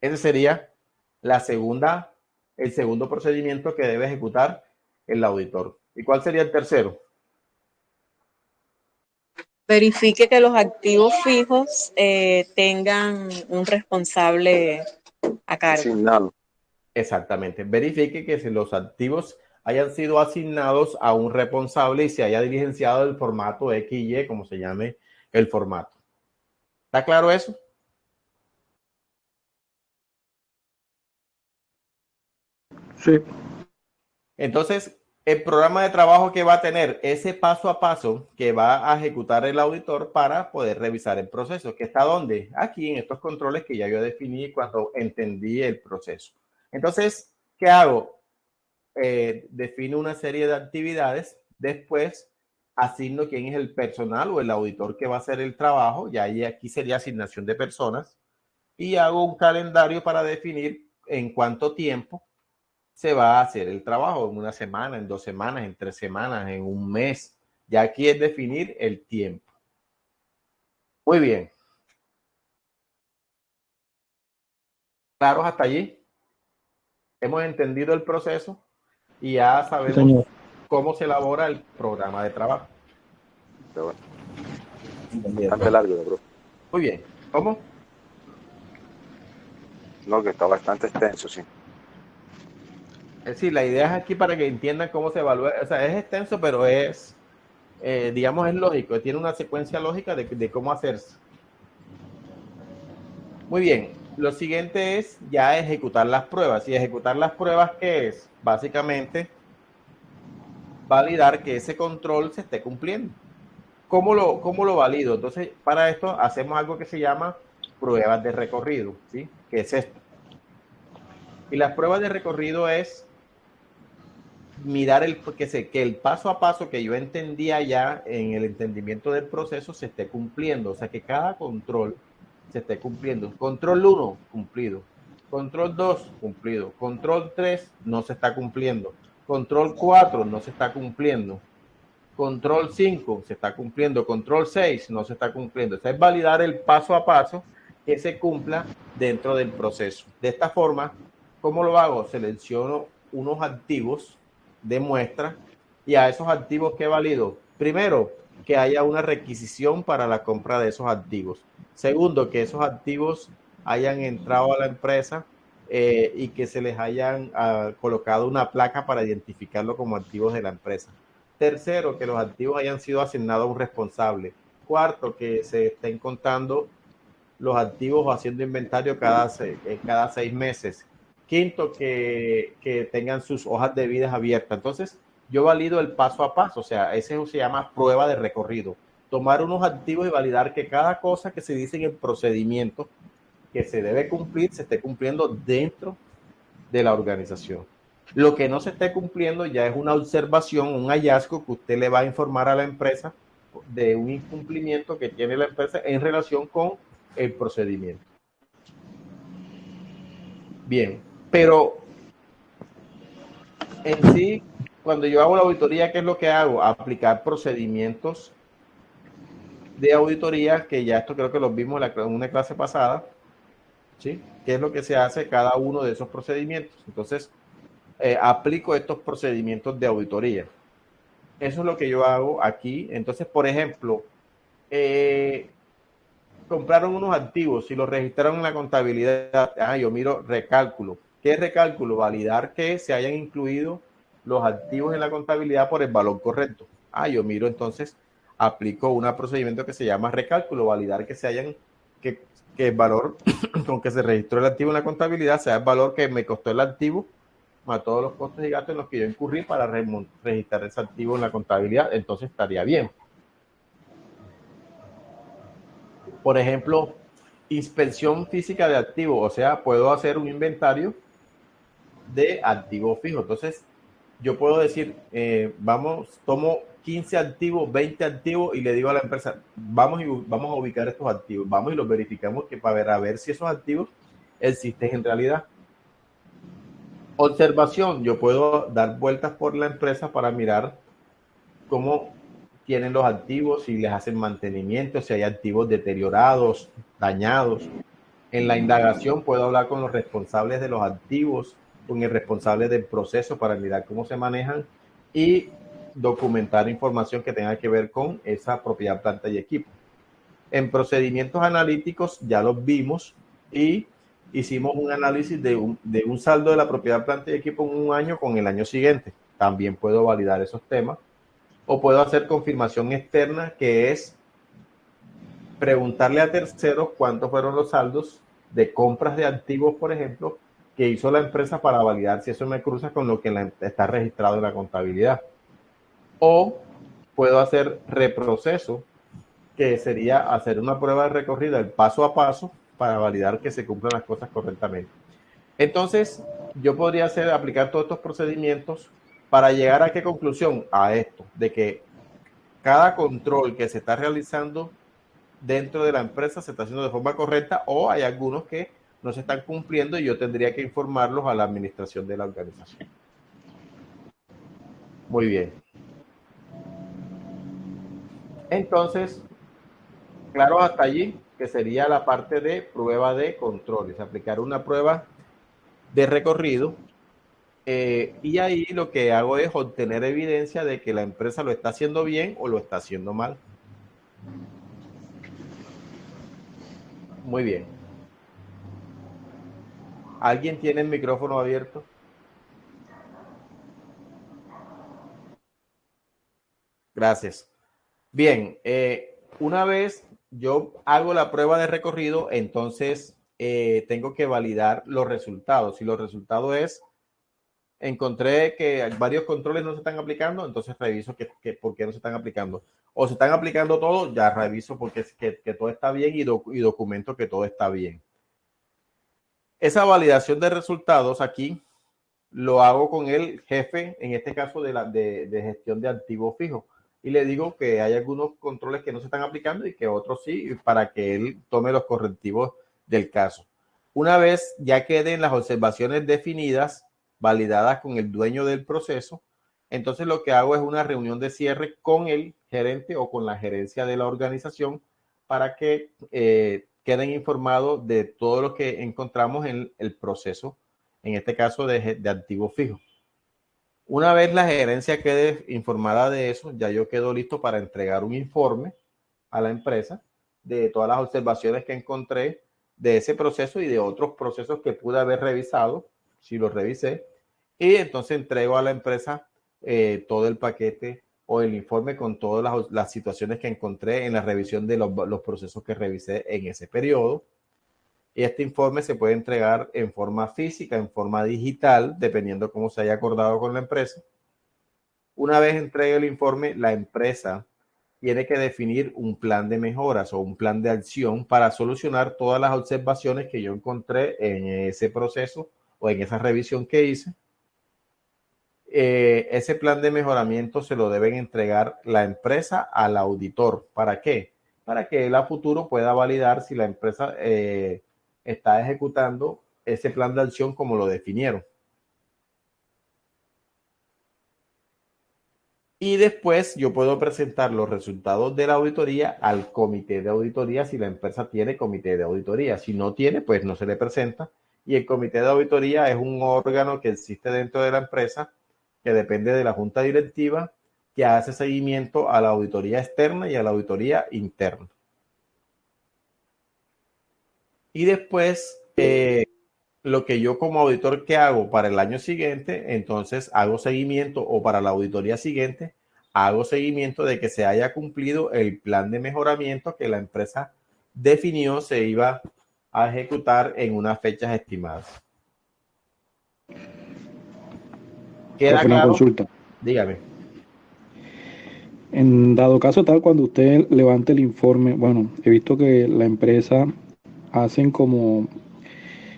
Ese sería el segundo procedimiento que debe ejecutar el auditor. ¿Y cuál sería el tercero? Verifique que los activos fijos tengan un responsable a cargo. Asignado. Exactamente. Verifique que si los activos hayan sido asignados a un responsable y se haya diligenciado el formato XY, como se llame el formato. ¿Está claro eso? Sí. Entonces, el programa de trabajo que va a tener ese paso a paso que va a ejecutar el auditor para poder revisar el proceso, que está ¿dónde? Aquí en estos controles que ya yo definí cuando entendí el proceso. Entonces, ¿qué hago? Defino una serie de actividades, después asigno quién es el personal o el auditor que va a hacer el trabajo, ya ahí aquí sería asignación de personas, y hago un calendario para definir en cuánto tiempo se va a hacer el trabajo, en una semana, en 2 semanas, en 3 semanas, en un mes. Ya aquí es definir el tiempo. Muy bien. ¿Claros hasta allí? Hemos entendido el proceso y ya sabemos cómo se elabora el programa de trabajo. Bastante largo, bro. Muy bien. ¿Cómo? No, que está bastante extenso, sí. Es decir, la idea es aquí para que entiendan cómo se evalúa. O sea, es extenso, pero es, digamos, es lógico. Tiene una secuencia lógica de cómo hacerse. Muy bien. Lo siguiente es ya ejecutar las pruebas. ¿Y ejecutar las pruebas qué es? Básicamente, validar que ese control se esté cumpliendo. ¿Cómo lo valido? Entonces, para esto hacemos algo que se llama pruebas de recorrido, ¿sí? ¿Qué es esto? Y las pruebas de recorrido es mirar que el paso a paso que yo entendía ya en el entendimiento del proceso se esté cumpliendo. O sea, que cada control se esté cumpliendo. Control 1, cumplido. Control 2, cumplido. Control 3, no se está cumpliendo. Control 4, no se está cumpliendo. Control 5 se está cumpliendo, control 6 no se está cumpliendo. O sea, es validar el paso a paso que se cumpla dentro del proceso. De esta forma, ¿cómo lo hago? Selecciono unos activos de muestra y a esos activos que valido. Primero, que haya una requisición para la compra de esos activos. Segundo, que esos activos hayan entrado a la empresa y que se les hayan colocado una placa para identificarlo como activos de la empresa. Tercero, que los activos hayan sido asignados a un responsable. Cuarto, que se estén contando los activos o haciendo inventario cada 6 meses. Quinto, que tengan sus hojas de vida abiertas. Entonces, yo valido el paso a paso. O sea, ese se llama prueba de recorrido. Tomar unos activos y validar que cada cosa que se dice en el procedimiento que se debe cumplir se esté cumpliendo dentro de la organización. Lo que no se esté cumpliendo ya es una observación, un hallazgo que usted le va a informar a la empresa de un incumplimiento que tiene la empresa en relación con el procedimiento. Bien, pero en sí, cuando yo hago la auditoría, ¿qué es lo que hago? Aplicar procedimientos de auditoría, que ya esto creo que los vimos en una clase pasada, ¿sí? ¿Qué es lo que se hace cada uno de esos procedimientos? Entonces, aplico estos procedimientos de auditoría. Eso es lo que yo hago aquí. Entonces, por ejemplo, compraron unos activos y los registraron en la contabilidad. Yo miro recálculo. ¿Qué es recálculo? Validar que se hayan incluido los activos en la contabilidad por el valor correcto. Yo miro entonces, aplico un procedimiento que se llama recálculo, validar que se hayan, que el valor con que se registró el activo en la contabilidad sea el valor que me costó el activo más todos los costos y gastos en los que yo incurrí para registrar ese activo en la contabilidad, entonces estaría bien. Por ejemplo, inspección física de activos, o sea, puedo hacer un inventario de activos fijos. Entonces, yo puedo decir, tomo 15 activos, 20 activos y le digo a la empresa, vamos a ubicar estos activos, vamos y los verificamos para ver si esos activos existen en realidad. Observación, yo puedo dar vueltas por la empresa para mirar cómo tienen los activos, si les hacen mantenimiento, si hay activos deteriorados, dañados. En la indagación puedo hablar con los responsables de los activos, con el responsable del proceso para mirar cómo se manejan y documentar información que tenga que ver con esa propiedad, planta y equipo. En procedimientos analíticos ya los vimos y hicimos un análisis de un saldo de la propiedad, planta y equipo en un año con el año siguiente. También puedo validar esos temas. O puedo hacer confirmación externa, que es preguntarle a terceros cuántos fueron los saldos de compras de activos, por ejemplo, que hizo la empresa para validar si eso me cruza con lo que está registrado en la contabilidad. O puedo hacer reproceso, que sería hacer una prueba de recorrida, el paso a paso, para validar que se cumplan las cosas correctamente. Entonces, yo podría aplicar todos estos procedimientos para llegar a qué conclusión, a esto, de que cada control que se está realizando dentro de la empresa se está haciendo de forma correcta, o hay algunos que no se están cumpliendo y yo tendría que informarlos a la administración de la organización. Muy bien. Entonces, claro, hasta allí, que sería la parte de prueba de controles, aplicar una prueba de recorrido. Y ahí lo que hago es obtener evidencia de que la empresa lo está haciendo bien o lo está haciendo mal. Muy bien. ¿Alguien tiene el micrófono abierto? Gracias. Bien, una vez yo hago la prueba de recorrido, entonces tengo que validar los resultados. Si los resultados encontré que varios controles no se están aplicando, entonces reviso por qué no se están aplicando. O se están aplicando todos, ya reviso porque que todo está bien y documento que todo está bien. Esa validación de resultados aquí lo hago con el jefe, en este caso de gestión de activos fijos. Y le digo que hay algunos controles que no se están aplicando y que otros sí, para que él tome los correctivos del caso. Una vez ya queden las observaciones definidas, validadas con el dueño del proceso, entonces lo que hago es una reunión de cierre con el gerente o con la gerencia de la organización para que queden informados de todo lo que encontramos en el proceso, en este caso de activos fijos. Una vez la gerencia quede informada de eso, ya yo quedo listo para entregar un informe a la empresa de todas las observaciones que encontré de ese proceso y de otros procesos que pude haber revisado, si los revisé, y entonces entrego a la empresa todo el paquete o el informe con todas las situaciones que encontré en la revisión de los procesos que revisé en ese periodo. Y este informe se puede entregar en forma física, en forma digital, dependiendo cómo se haya acordado con la empresa. Una vez entregue el informe, la empresa tiene que definir un plan de mejoras o un plan de acción para solucionar todas las observaciones que yo encontré en ese proceso o en esa revisión que hice. Ese plan de mejoramiento se lo deben entregar la empresa al auditor. ¿Para qué? Para que él a futuro pueda validar si la empresa está ejecutando ese plan de acción como lo definieron. Y después yo puedo presentar los resultados de la auditoría al comité de auditoría si la empresa tiene comité de auditoría. Si no tiene, pues no se le presenta. Y el comité de auditoría es un órgano que existe dentro de la empresa que depende de la junta directiva, que hace seguimiento a la auditoría externa y a la auditoría interna. Y después, lo que yo como auditor que hago para el año siguiente, entonces hago seguimiento, o para la auditoría siguiente, hago seguimiento de que se haya cumplido el plan de mejoramiento que la empresa definió se iba a ejecutar en unas fechas estimadas. ¿Queda Una claro? consulta. Dígame. En dado caso tal, cuando usted levante el informe, bueno, he visto que la empresa hacen como,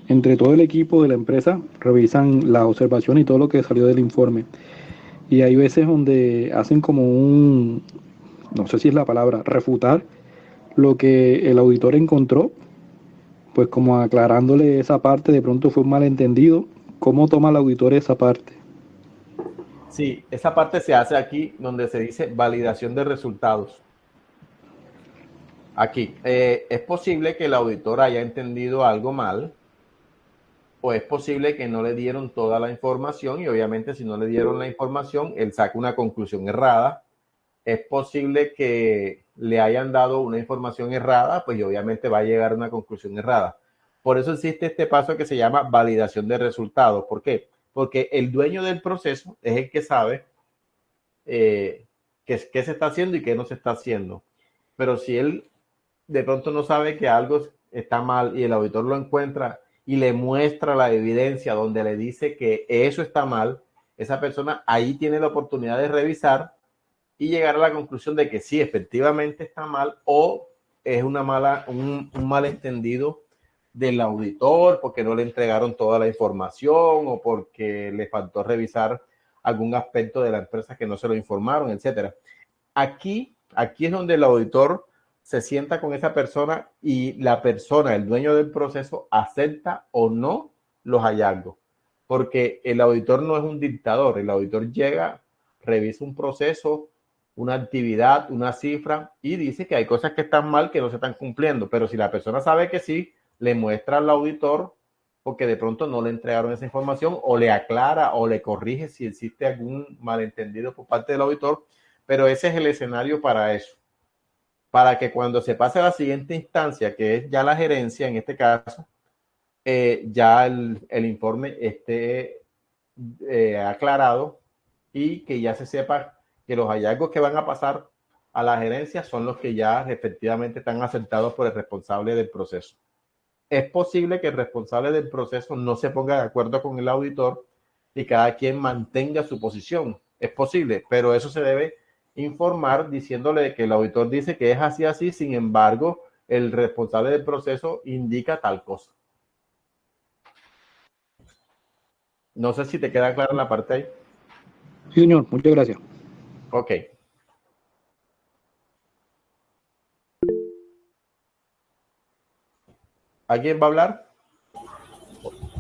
entre todo el equipo de la empresa, revisan las observaciones y todo lo que salió del informe. Y hay veces donde hacen como un, no sé si es la palabra, refutar lo que el auditor encontró, pues como aclarándole esa parte, de pronto fue un malentendido. ¿Cómo toma el auditor esa parte? Sí, esa parte se hace aquí donde se dice validación de resultados. Aquí, es posible que el auditor haya entendido algo mal, o es posible que no le dieron toda la información y obviamente si no le dieron la información, él saca una conclusión errada. Es posible que le hayan dado una información errada, pues y obviamente va a llegar a una conclusión errada. Por eso existe este paso que se llama validación de resultados. ¿Por qué? Porque el dueño del proceso es el que sabe qué se está haciendo y qué no se está haciendo. Pero si él de pronto no sabe que algo está mal y el auditor lo encuentra y le muestra la evidencia donde le dice que eso está mal, esa persona ahí tiene la oportunidad de revisar y llegar a la conclusión de que sí, efectivamente está mal o es un malentendido del auditor porque no le entregaron toda la información o porque le faltó revisar algún aspecto de la empresa que no se lo informaron, etcétera. Aquí es donde el auditor se sienta con esa persona y la persona, el dueño del proceso, acepta o no los hallazgos. Porque el auditor no es un dictador, el auditor llega, revisa un proceso, una actividad, una cifra y dice que hay cosas que están mal, que no se están cumpliendo. Pero si la persona sabe que sí, le muestra al auditor porque de pronto no le entregaron esa información o le aclara o le corrige si existe algún malentendido por parte del auditor. Pero ese es el escenario para eso, para que cuando se pase a la siguiente instancia, que es ya la gerencia, en este caso, ya el informe esté aclarado y que ya se sepa que los hallazgos que van a pasar a la gerencia son los que ya efectivamente están aceptados por el responsable del proceso. Es posible que el responsable del proceso no se ponga de acuerdo con el auditor y cada quien mantenga su posición. Es posible, pero eso se debe informar diciéndole que el auditor dice que es así, así, sin embargo, el responsable del proceso indica tal cosa. No sé si te queda clara la parte ahí. Sí, señor, muchas gracias. Ok. ¿Alguien va a hablar?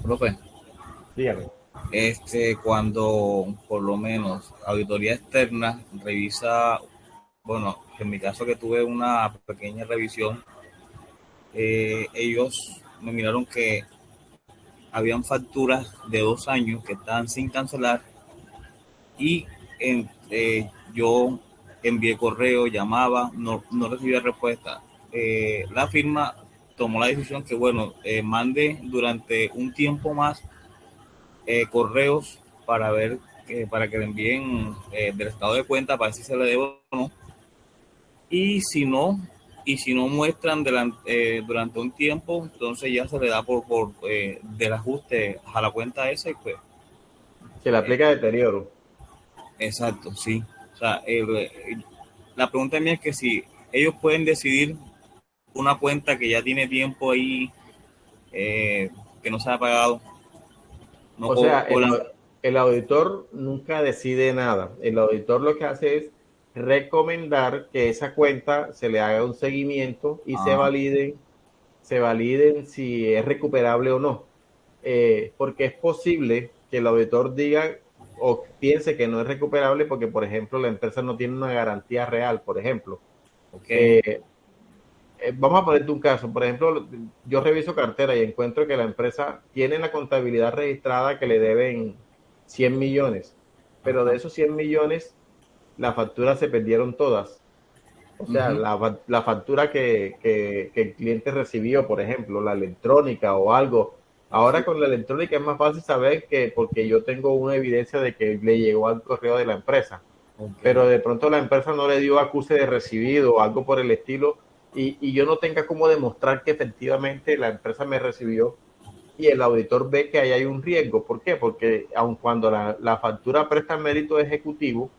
Profe, Dígame. cuando por lo menos auditoría externa revisa, bueno, en mi caso que tuve una pequeña revisión, ellos me miraron que habían facturas de 2 años que estaban sin cancelar y yo envié correo, llamaba, no recibía respuesta. La firma tomó la decisión que, bueno, mande durante un tiempo más correos para ver, para que le envíen del estado de cuenta para ver si se le debe o no. Y si no muestran durante un tiempo, entonces ya se le da por del ajuste a la cuenta esa y pues. Se le aplica deterioro. Exacto, sí. O sea, la pregunta mía es que si ellos pueden decidir una cuenta que ya tiene tiempo ahí, que no se ha pagado. No O sea, el auditor nunca decide nada. El auditor lo que hace es recomendar que esa cuenta se le haga un seguimiento y se validen si es recuperable o no. Porque es posible que el auditor diga o piense que no es recuperable porque, por ejemplo, la empresa no tiene una garantía real, por ejemplo. Okay. Vamos a ponerte un caso. Por ejemplo, yo reviso cartera y encuentro que la empresa tiene en la contabilidad registrada que le deben 100 millones, pero de esos 100 millones, las facturas se perdieron todas. O sea, la factura que el cliente recibió, por ejemplo, la electrónica o algo. Ahora con la electrónica es más fácil saber que porque yo tengo una evidencia de que le llegó al correo de la empresa. Okay. Pero de pronto la empresa no le dio acuse de recibido o algo por el estilo y yo no tenga cómo demostrar que efectivamente la empresa me recibió y el auditor ve que ahí hay un riesgo. ¿Por qué? Porque aun cuando la factura presta mérito ejecutivo,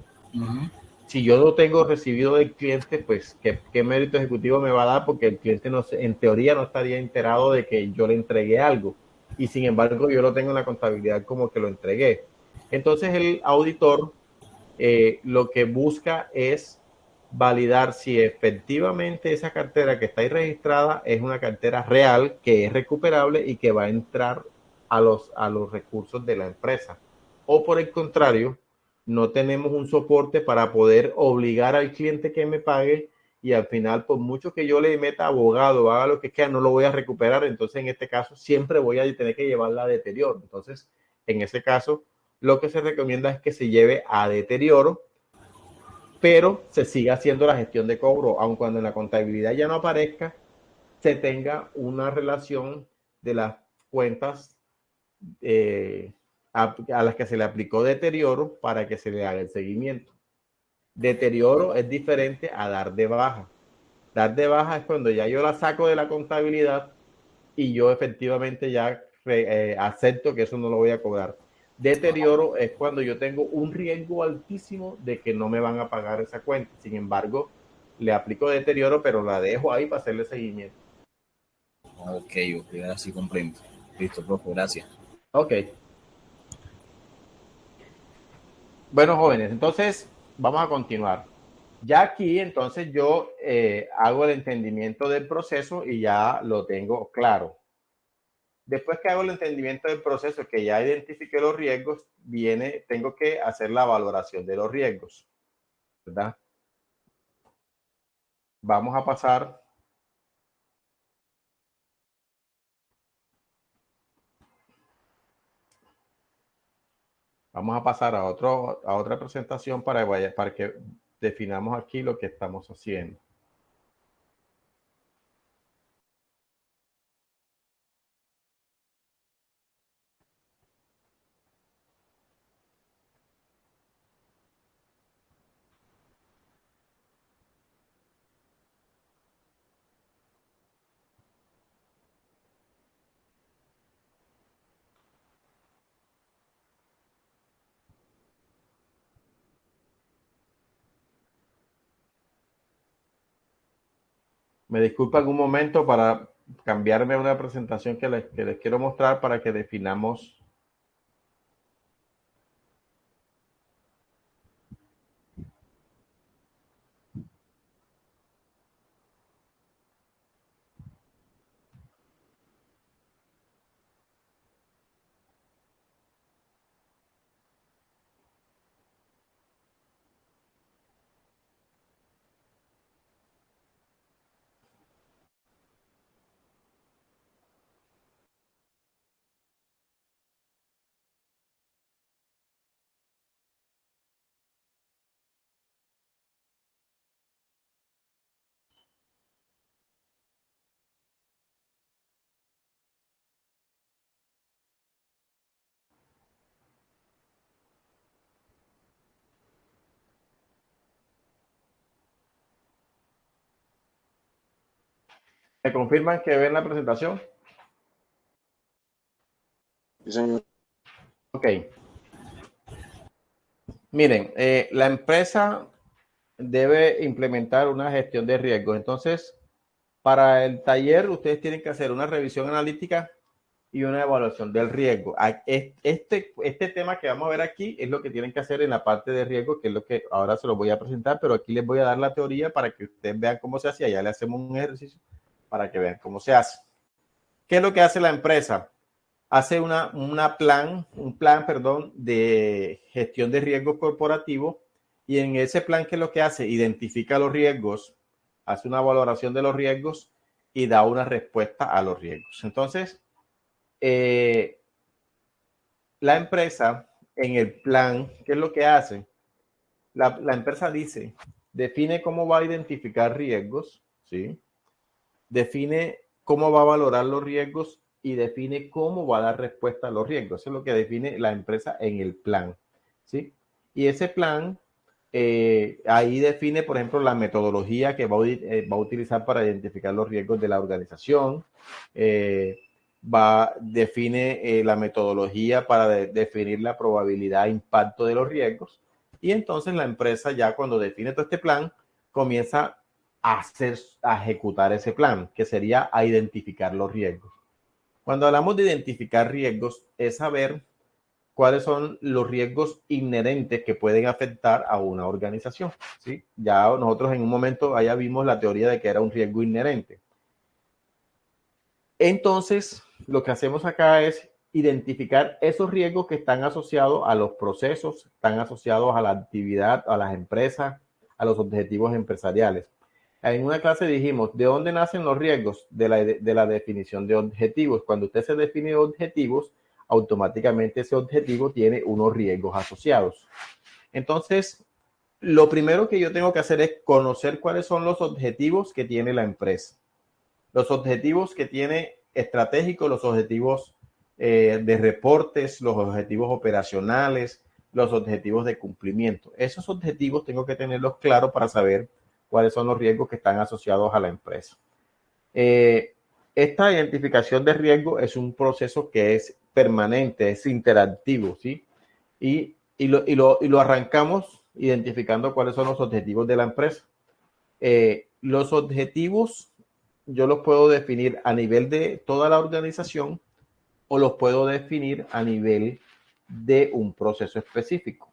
si yo no tengo recibido del cliente, pues ¿qué mérito ejecutivo me va a dar? Porque el cliente no, en teoría no estaría enterado de que yo le entregué algo. Y sin embargo yo lo tengo en la contabilidad como que lo entregué. Entonces el auditor lo que busca es validar si efectivamente esa cartera que está ahí registrada es una cartera real, que es recuperable y que va a entrar a los recursos de la empresa. O por el contrario, no tenemos un soporte para poder obligar al cliente que me pague y al final, por mucho que yo le meta abogado, haga lo que quiera, no lo voy a recuperar. Entonces, en este caso, siempre voy a tener que llevarla a deterioro. Entonces, en ese caso, lo que se recomienda es que se lleve a deterioro, pero se siga haciendo la gestión de cobro, aun cuando en la contabilidad ya no aparezca, se tenga una relación de las cuentas a las que se le aplicó deterioro para que se le haga el seguimiento. Deterioro es diferente a dar de baja. Dar de baja es cuando ya yo la saco de la contabilidad y yo efectivamente ya acepto que eso no lo voy a cobrar. Deterioro es cuando yo tengo un riesgo altísimo de que no me van a pagar esa cuenta. Sin embargo, le aplico deterioro, pero la dejo ahí para hacerle seguimiento. Ok, ahora sí comprendo. Listo, profe, gracias. Ok. Bueno, jóvenes, entonces vamos a continuar. Ya aquí, entonces yo hago el entendimiento del proceso y ya lo tengo claro. Después que hago el entendimiento del proceso, que ya identifiqué los riesgos, tengo que hacer la valoración de los riesgos, ¿verdad? Vamos a pasar a otra presentación para que definamos aquí lo que estamos haciendo. Me disculpan un momento para cambiarme a una presentación que les quiero mostrar para que definamos. ¿Me confirman que ven la presentación? Sí, señor. Ok. Miren, la empresa debe implementar una gestión de riesgos. Entonces, para el taller, ustedes tienen que hacer una revisión analítica y una evaluación del riesgo. Este tema que vamos a ver aquí es lo que tienen que hacer en la parte de riesgo, que es lo que ahora se los voy a presentar, pero aquí les voy a dar la teoría para que ustedes vean cómo se hace. Allá le hacemos un ejercicio para que vean cómo se hace. ¿Qué es lo que hace la empresa? Hace un plan, de gestión de riesgos corporativos, y en ese plan, ¿qué es lo que hace? Identifica los riesgos, hace una valoración de los riesgos y da una respuesta a los riesgos. Entonces, la empresa en el plan, ¿qué es lo que hace? La empresa dice, define cómo va a identificar riesgos, ¿sí? Define cómo va a valorar los riesgos y define cómo va a dar respuesta a los riesgos. Eso es lo que define la empresa en el plan, ¿sí? Y ese plan ahí define, por ejemplo, la metodología que va a utilizar para identificar los riesgos de la organización. Define la metodología para definir la probabilidad de impacto de los riesgos. Y entonces la empresa ya cuando define todo este plan, comienza a ejecutar ese plan, que sería a identificar los riesgos. Cuando hablamos de identificar riesgos, es saber cuáles son los riesgos inherentes que pueden afectar a una organización, ¿sí? Ya nosotros en un momento allá vimos la teoría de que era un riesgo inherente. Entonces, lo que hacemos acá es identificar esos riesgos que están asociados a los procesos, están asociados a la actividad, a las empresas, a los objetivos empresariales. En una clase dijimos, ¿de dónde nacen los riesgos? De la definición de objetivos. Cuando usted se define objetivos, automáticamente ese objetivo tiene unos riesgos asociados. Entonces, lo primero que yo tengo que hacer es conocer cuáles son los objetivos que tiene la empresa. Los objetivos que tiene estratégicos, los objetivos de reportes, los objetivos operacionales, los objetivos de cumplimiento. Esos objetivos tengo que tenerlos claros para saber cuáles son los riesgos que están asociados a la empresa. Esta identificación de riesgo es un proceso que es permanente, es interactivo, ¿sí? Y lo arrancamos identificando cuáles son los objetivos de la empresa. Los objetivos yo los puedo definir a nivel de toda la organización o los puedo definir a nivel de un proceso específico.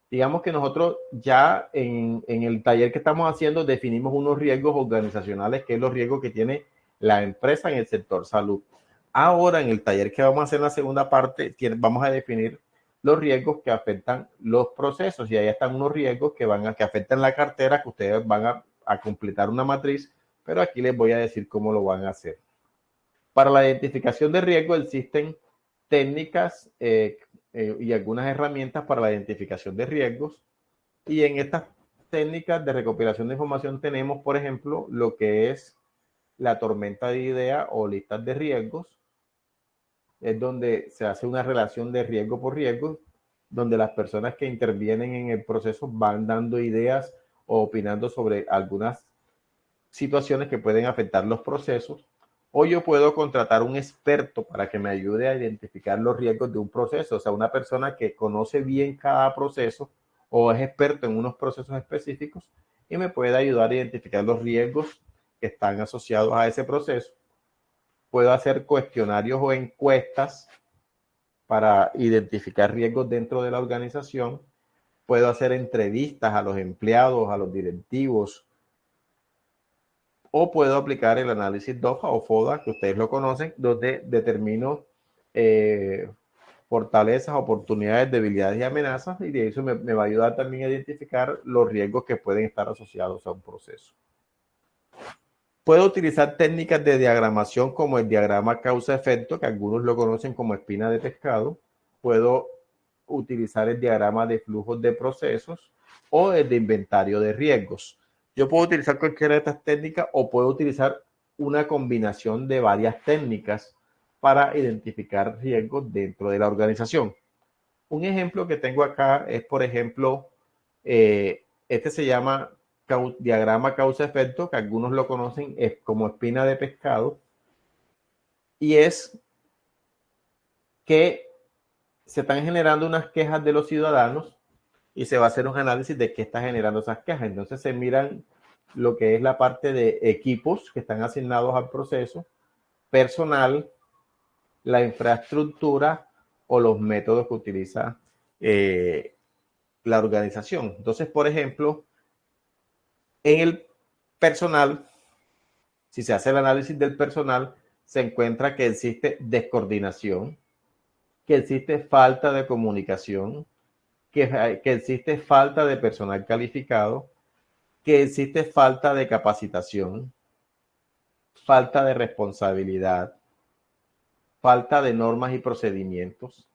Digamos que nosotros ya en el taller que estamos haciendo definimos unos riesgos organizacionales, que es los riesgos que tiene la empresa en el sector salud. Ahora, en el taller que vamos a hacer en la segunda parte, vamos a definir los riesgos que afectan los procesos, y ahí están unos riesgos que afectan la cartera, que ustedes van a completar una matriz, pero aquí les voy a decir cómo lo van a hacer. Para la identificación de riesgos existen técnicas y algunas herramientas para la identificación de riesgos, y en estas técnicas de recopilación de información tenemos, por ejemplo, lo que es la tormenta de ideas o listas de riesgos. Es donde se hace una relación de riesgo por riesgo, donde las personas que intervienen en el proceso van dando ideas o opinando sobre algunas situaciones que pueden afectar los procesos. O yo puedo contratar un experto para que me ayude a identificar los riesgos de un proceso, o sea, una persona que conoce bien cada proceso o es experto en unos procesos específicos y me puede ayudar a identificar los riesgos que están asociados a ese proceso. Puedo hacer cuestionarios o encuestas para identificar riesgos dentro de la organización. Puedo hacer entrevistas a los empleados, a los directivos, o puedo aplicar el análisis DOFA o FODA, que ustedes lo conocen, donde determino fortalezas, oportunidades, debilidades y amenazas, y de eso me va a ayudar también a identificar los riesgos que pueden estar asociados a un proceso. Puedo utilizar técnicas de diagramación como el diagrama causa-efecto, que algunos lo conocen como espina de pescado. Puedo utilizar el diagrama de flujos de procesos o el de inventario de riesgos. Yo puedo utilizar cualquiera de estas técnicas o puedo utilizar una combinación de varias técnicas para identificar riesgos dentro de la organización. Un ejemplo que tengo acá es, por ejemplo, este se llama diagrama causa-efecto, que algunos lo conocen como espina de pescado, y es que se están generando unas quejas de los ciudadanos y se va a hacer un análisis de qué está generando esas quejas. Entonces se miran lo que es la parte de equipos que están asignados al proceso, personal, la infraestructura o los métodos que utiliza la organización. Entonces, por ejemplo, en el personal, si se hace el análisis del personal, se encuentra que existe descoordinación, que existe falta de comunicación, que existe falta de personal calificado, que existe falta de capacitación, falta de responsabilidad, falta de normas y procedimientos,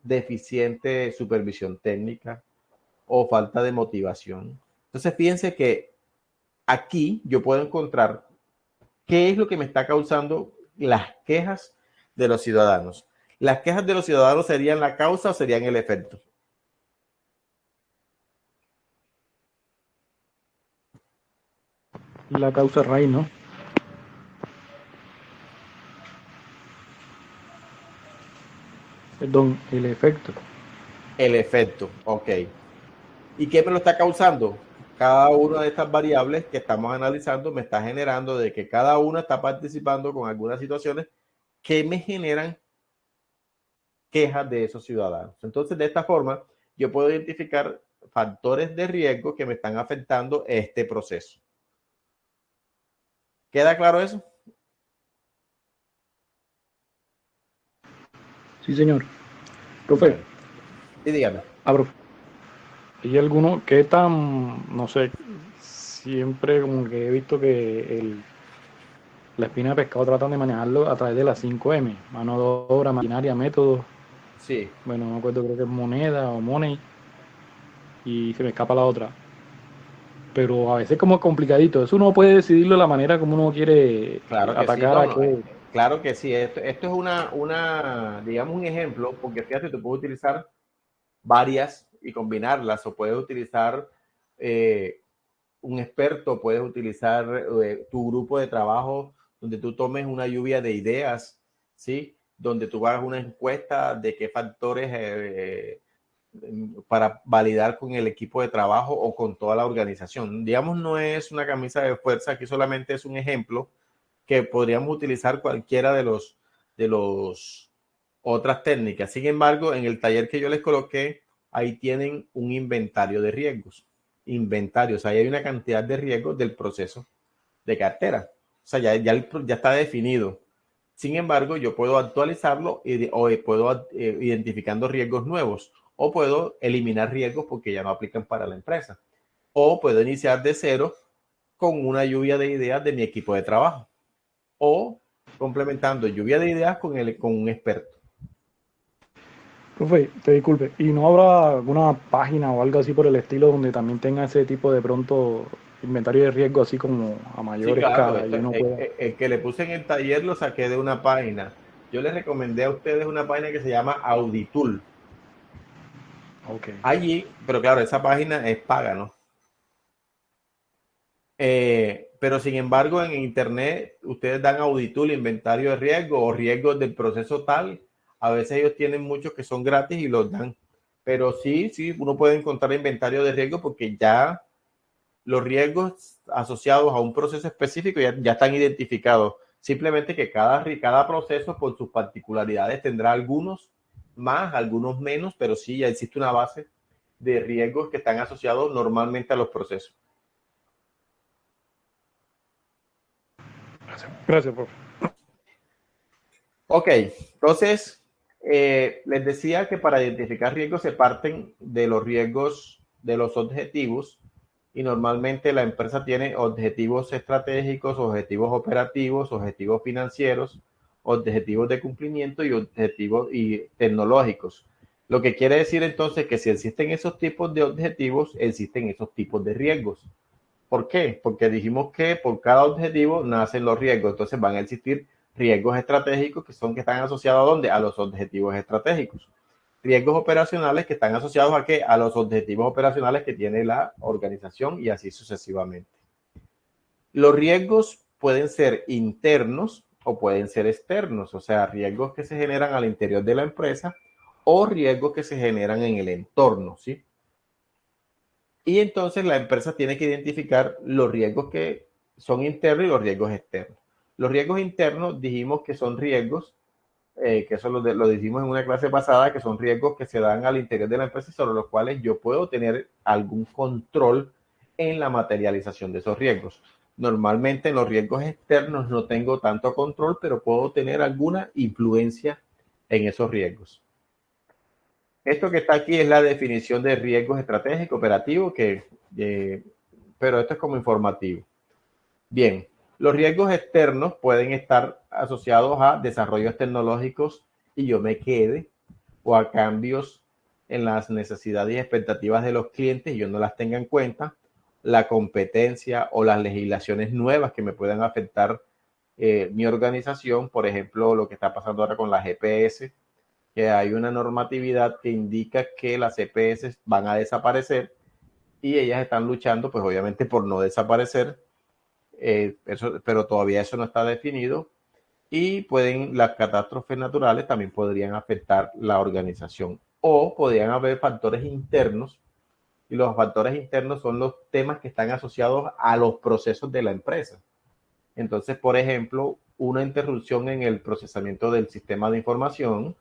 deficiente supervisión técnica o falta de motivación. Entonces, fíjense que aquí yo puedo encontrar qué es lo que me está causando las quejas de los ciudadanos. ¿Las quejas de los ciudadanos serían la causa o serían el efecto? La causa raíz, ¿no? Perdón, el efecto. El efecto, ok. ¿Y qué me lo está causando? Cada una de estas variables que estamos analizando me está generando de que cada una está participando con algunas situaciones que me generan quejas de esos ciudadanos. Entonces, de esta forma, yo puedo identificar factores de riesgo que me están afectando este proceso. ¿Queda claro eso? Sí, señor. Profe. Bueno, y dígame. Profe. ¿Hay alguno que tan, no sé, siempre como que he visto que la espina de pescado tratan de manejarlo a través de las 5M, mano de obra, maquinaria, métodos, Sí. bueno, no me acuerdo, creo que es moneda o money, y se me escapa la otra. Pero a veces como complicadito, eso uno puede decidirlo de la manera como uno quiere Claro que sí, atacar a qué. claro que sí. Esto es digamos, un ejemplo, porque fíjate, tú puedes utilizar varias y combinarlas, o puedes utilizar un experto, puedes utilizar tu grupo de trabajo donde tú tomes una lluvia de ideas, ¿sí? Donde tú hagas una encuesta de qué factores para validar con el equipo de trabajo o con toda la organización. Digamos, no es una camisa de fuerza, aquí solamente es un ejemplo que podríamos utilizar cualquiera de los otras técnicas. Sin embargo, en el taller que yo les coloqué, ahí tienen un inventario de riesgos. Inventarios, ahí hay una cantidad de riesgos del proceso de cartera. O sea, ya está definido. Sin embargo, yo puedo actualizarlo o puedo identificando riesgos nuevos, o puedo eliminar riesgos porque ya no aplican para la empresa, o puedo iniciar de cero con una lluvia de ideas de mi equipo de trabajo, o complementando lluvia de ideas con un experto. Profe, te disculpe, ¿y no habrá alguna página o algo así por el estilo donde también tenga ese tipo de pronto inventario de riesgo así como a Sí, mayor claro, escala y uno pueda... el que le puse en el taller lo saqué de una página. Yo les recomendé a ustedes una página que se llama Auditul. Ok. Allí, pero claro, esa página es paga, ¿no? Pero sin embargo, en internet, ustedes dan Auditul, inventario de riesgo o riesgos del proceso tal. A veces ellos tienen muchos que son gratis y los dan. Pero sí, uno puede encontrar inventario de riesgo porque ya los riesgos asociados a un proceso específico ya están identificados. Simplemente que cada proceso con sus particularidades tendrá algunos más, algunos menos, pero sí ya existe una base de riesgos que están asociados normalmente a los procesos. Gracias, profe. Ok, entonces les decía que para identificar riesgos se parten de los riesgos de los objetivos, y normalmente la empresa tiene objetivos estratégicos, objetivos operativos, objetivos financieros, objetivos de cumplimiento y objetivos tecnológicos. Lo que quiere decir entonces que si existen esos tipos de objetivos, existen esos tipos de riesgos. ¿Por qué? Porque dijimos que por cada objetivo nacen los riesgos. Entonces van a existir riesgos estratégicos que están asociados ¿a dónde? A los objetivos estratégicos. Riesgos operacionales que están asociados ¿a qué? A los objetivos operacionales que tiene la organización, y así sucesivamente. Los riesgos pueden ser internos o pueden ser externos, o sea, riesgos que se generan al interior de la empresa o riesgos que se generan en el entorno, ¿sí? Y entonces la empresa tiene que identificar los riesgos que son internos y los riesgos externos. Los riesgos internos dijimos que son riesgos, que eso lo dijimos en una clase pasada, que son riesgos que se dan al interior de la empresa y sobre los cuales yo puedo tener algún control en la materialización de esos riesgos. Normalmente en los riesgos externos no tengo tanto control, pero puedo tener alguna influencia en esos riesgos. Esto que está aquí es la definición de riesgos estratégicos operativos, pero esto es como informativo. Bien, los riesgos externos pueden estar asociados a desarrollos tecnológicos y yo me quede, o a cambios en las necesidades y expectativas de los clientes y yo no las tenga en cuenta, la competencia o las legislaciones nuevas que me puedan afectar mi organización, por ejemplo, lo que está pasando ahora con la GPS, que hay una normatividad que indica que las EPS van a desaparecer y ellas están luchando, pues obviamente, por no desaparecer, pero todavía eso no está definido, y las catástrofes naturales también podrían afectar la organización o podrían haber factores internos, y los factores internos son los temas que están asociados a los procesos de la empresa. Entonces, por ejemplo, una interrupción en el procesamiento del sistema de información,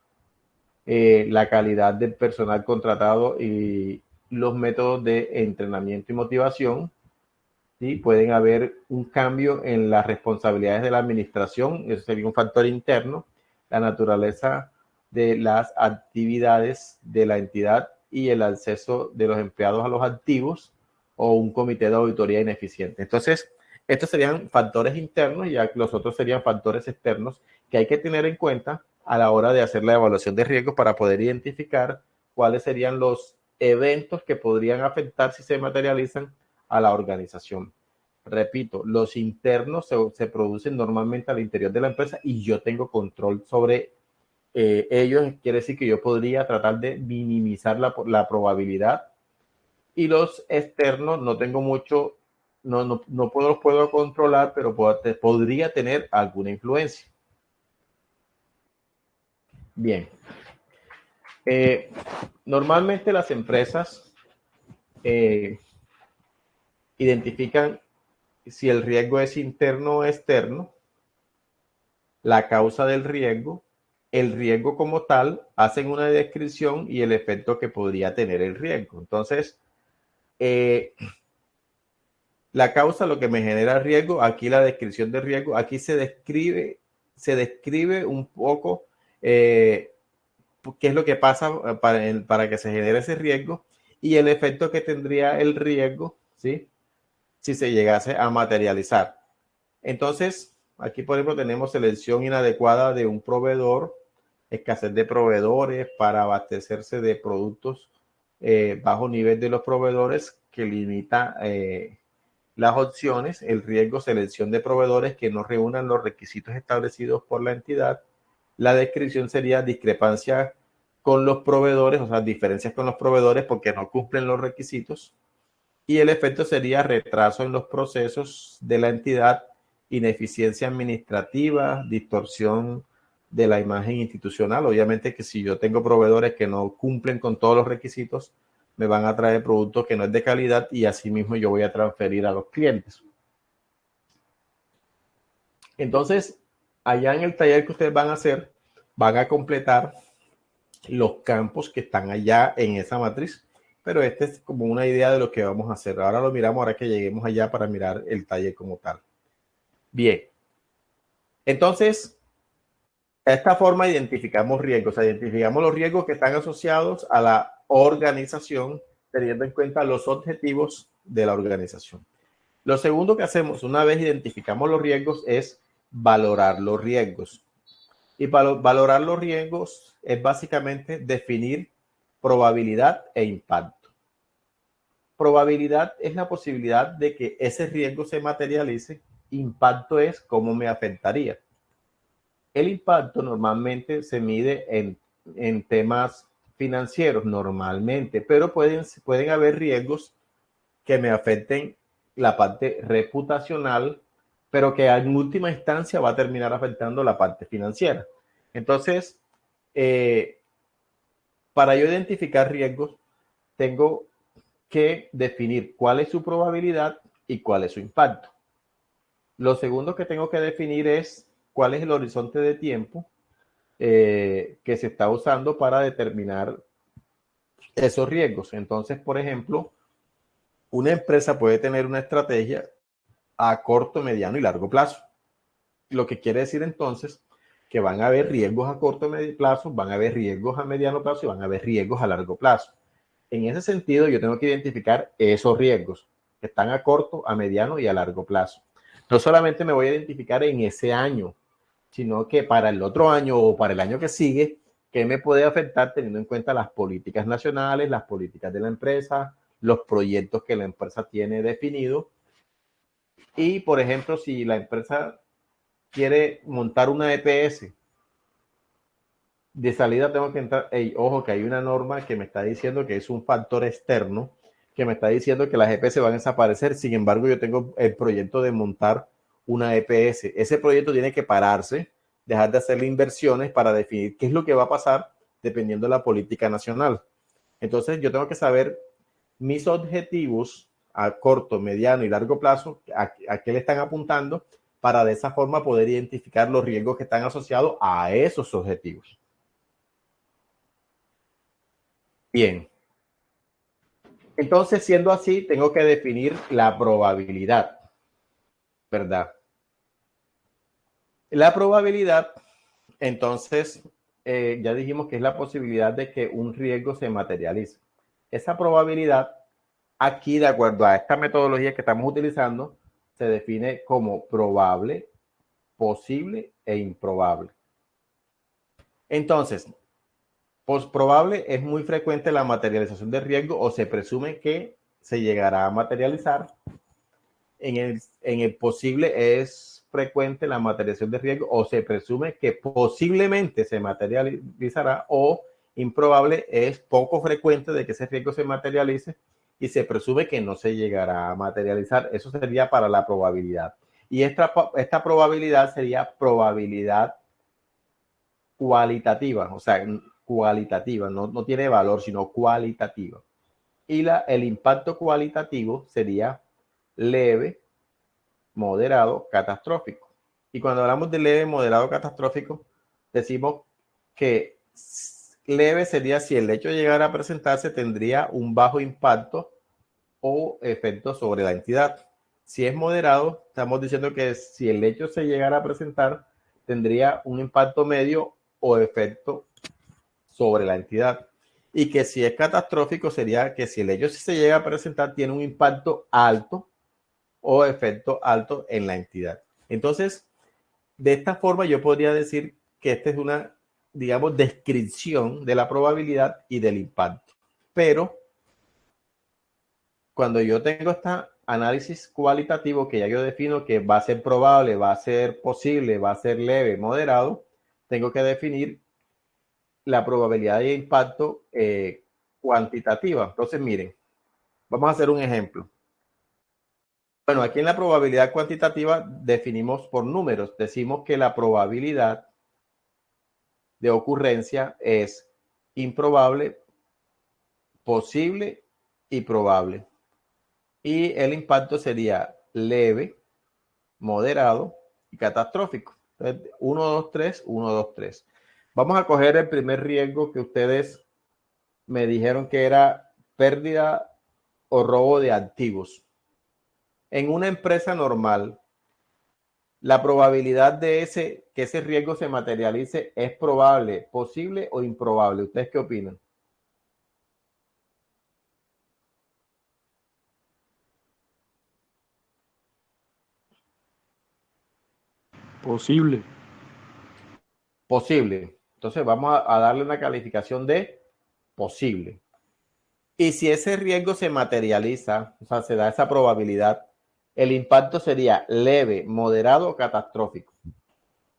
la calidad del personal contratado y los métodos de entrenamiento y motivación, ¿sí? Pueden haber un cambio en las responsabilidades de la administración, eso sería un factor interno, la naturaleza de las actividades de la entidad y el acceso de los empleados a los activos o un comité de auditoría ineficiente. Entonces, estos serían factores internos y los otros serían factores externos que hay que tener en cuenta a la hora de hacer la evaluación de riesgo para poder identificar cuáles serían los eventos que podrían afectar si se materializan a la organización. Repito, los internos se producen normalmente al interior de la empresa y yo tengo control sobre ellos. Quiere decir que yo podría tratar de minimizar la probabilidad, y los externos no tengo mucho, no los puedo controlar, pero podría tener alguna influencia. Bien. Normalmente las empresas identifican si el riesgo es interno o externo, la causa del riesgo, el riesgo como tal, hacen una descripción y el efecto que podría tener el riesgo. Entonces, la causa, lo que me genera riesgo, aquí la descripción del riesgo, aquí se describe un poco qué es lo que pasa para que se genere ese riesgo y el efecto que tendría el riesgo, ¿sí? Si se llegase a materializar. Entonces, aquí por ejemplo tenemos selección inadecuada de un proveedor, escasez de proveedores para abastecerse de productos, bajo nivel de los proveedores que limita las opciones, el riesgo, selección de proveedores que no reúnan los requisitos establecidos por la entidad. La descripción sería discrepancia con los proveedores, o sea, diferencias con los proveedores porque no cumplen los requisitos. Y el efecto sería retraso en los procesos de la entidad, ineficiencia administrativa, distorsión de la imagen institucional. Obviamente que si yo tengo proveedores que no cumplen con todos los requisitos, me van a traer productos que no es de calidad y asimismo yo voy a transferir a los clientes. Entonces, allá en el taller que ustedes van a hacer, van a completar los campos que están allá en esa matriz, pero este es como una idea de lo que vamos a hacer. Ahora lo miramos, ahora que lleguemos allá para mirar el taller como tal. Bien. Entonces, de esta forma identificamos riesgos, o sea, identificamos los riesgos que están asociados a la organización, teniendo en cuenta los objetivos de la organización. Lo segundo que hacemos una vez identificamos los riesgos es valorar los riesgos. Y para valorar los riesgos es básicamente definir probabilidad e impacto. Probabilidad es la posibilidad de que ese riesgo se materialice. Impacto es cómo me afectaría. El impacto normalmente se mide en temas financieros, normalmente, pero pueden haber riesgos que me afecten la parte reputacional, pero que en última instancia va a terminar afectando la parte financiera. Entonces, para yo identificar riesgos, tengo que definir cuál es su probabilidad y cuál es su impacto. Lo segundo que tengo que definir es cuál es el horizonte de tiempo que se está usando para determinar esos riesgos. Entonces, por ejemplo, una empresa puede tener una estrategia a corto, mediano y largo plazo. Lo que quiere decir entonces que van a haber riesgos a corto y medio plazo, van a haber riesgos a mediano plazo y van a haber riesgos a largo plazo. En ese sentido, yo tengo que identificar esos riesgos que están a corto, a mediano y a largo plazo. No solamente me voy a identificar en ese año, sino que para el otro año o para el año que sigue, ¿qué me puede afectar teniendo en cuenta las políticas nacionales, las políticas de la empresa, los proyectos que la empresa tiene definido? Y, por ejemplo, si la empresa quiere montar una EPS, de salida tengo que entrar, ojo que hay una norma que me está diciendo que es un factor externo, que me está diciendo que las EPS van a desaparecer. Sin embargo, yo tengo el proyecto de montar una EPS. Ese proyecto tiene que pararse, dejar de hacerle inversiones para definir qué es lo que va a pasar dependiendo de la política nacional. Entonces, yo tengo que saber mis objetivos a corto, mediano y largo plazo, a qué le están apuntando, para de esa forma poder identificar los riesgos que están asociados a esos objetivos. Bien. Entonces, siendo así, tengo que definir la probabilidad, ¿verdad? La probabilidad, entonces, ya dijimos que es la posibilidad de que un riesgo se materialice. Esa probabilidad, aquí, de acuerdo a esta metodología que estamos utilizando, se define como probable, posible e improbable. Entonces, pues probable es muy frecuente la materialización de riesgo, o se presume que se llegará a materializar. En el posible es frecuente la materialización de riesgo, o se presume que posiblemente se materializará, o improbable es poco frecuente de que ese riesgo se materialice y se presume que no se llegará a materializar. Eso sería para la probabilidad. Y esta probabilidad sería probabilidad cualitativa, o sea, cualitativa, no tiene valor, sino cualitativa. Y el impacto cualitativo sería leve, moderado, catastrófico. Y cuando hablamos de leve, moderado, catastrófico, decimos que leve sería si el hecho llegara a presentarse, tendría un bajo impacto o efecto sobre la entidad. Si es moderado, estamos diciendo que si el hecho se llegara a presentar, tendría un impacto medio o efecto sobre la entidad. Y que si es catastrófico, sería que si el hecho se llega a presentar, tiene un impacto alto o efecto alto en la entidad. Entonces, de esta forma yo podría decir que esta es una, digamos, descripción de la probabilidad y del impacto. Pero cuando yo tengo este análisis cualitativo, que ya yo defino que va a ser probable, va a ser posible, va a ser leve, moderado, tengo que definir la probabilidad de impacto cuantitativa. Entonces, miren, vamos a hacer un ejemplo. Bueno, aquí en la probabilidad cuantitativa definimos por números. Decimos que la probabilidad de ocurrencia es improbable, posible y probable. Y el impacto sería leve, moderado y catastrófico. Entonces, 1, 2, 3, 1, 2, 3. Vamos a coger el primer riesgo que ustedes me dijeron que era pérdida o robo de activos. En una empresa normal, la probabilidad de que ese riesgo se materialice es probable, posible o improbable. ¿Ustedes qué opinan? Posible. Posible. Entonces vamos a darle una calificación de posible. Y si ese riesgo se materializa, o sea, se da esa probabilidad, el impacto sería leve, moderado o catastrófico.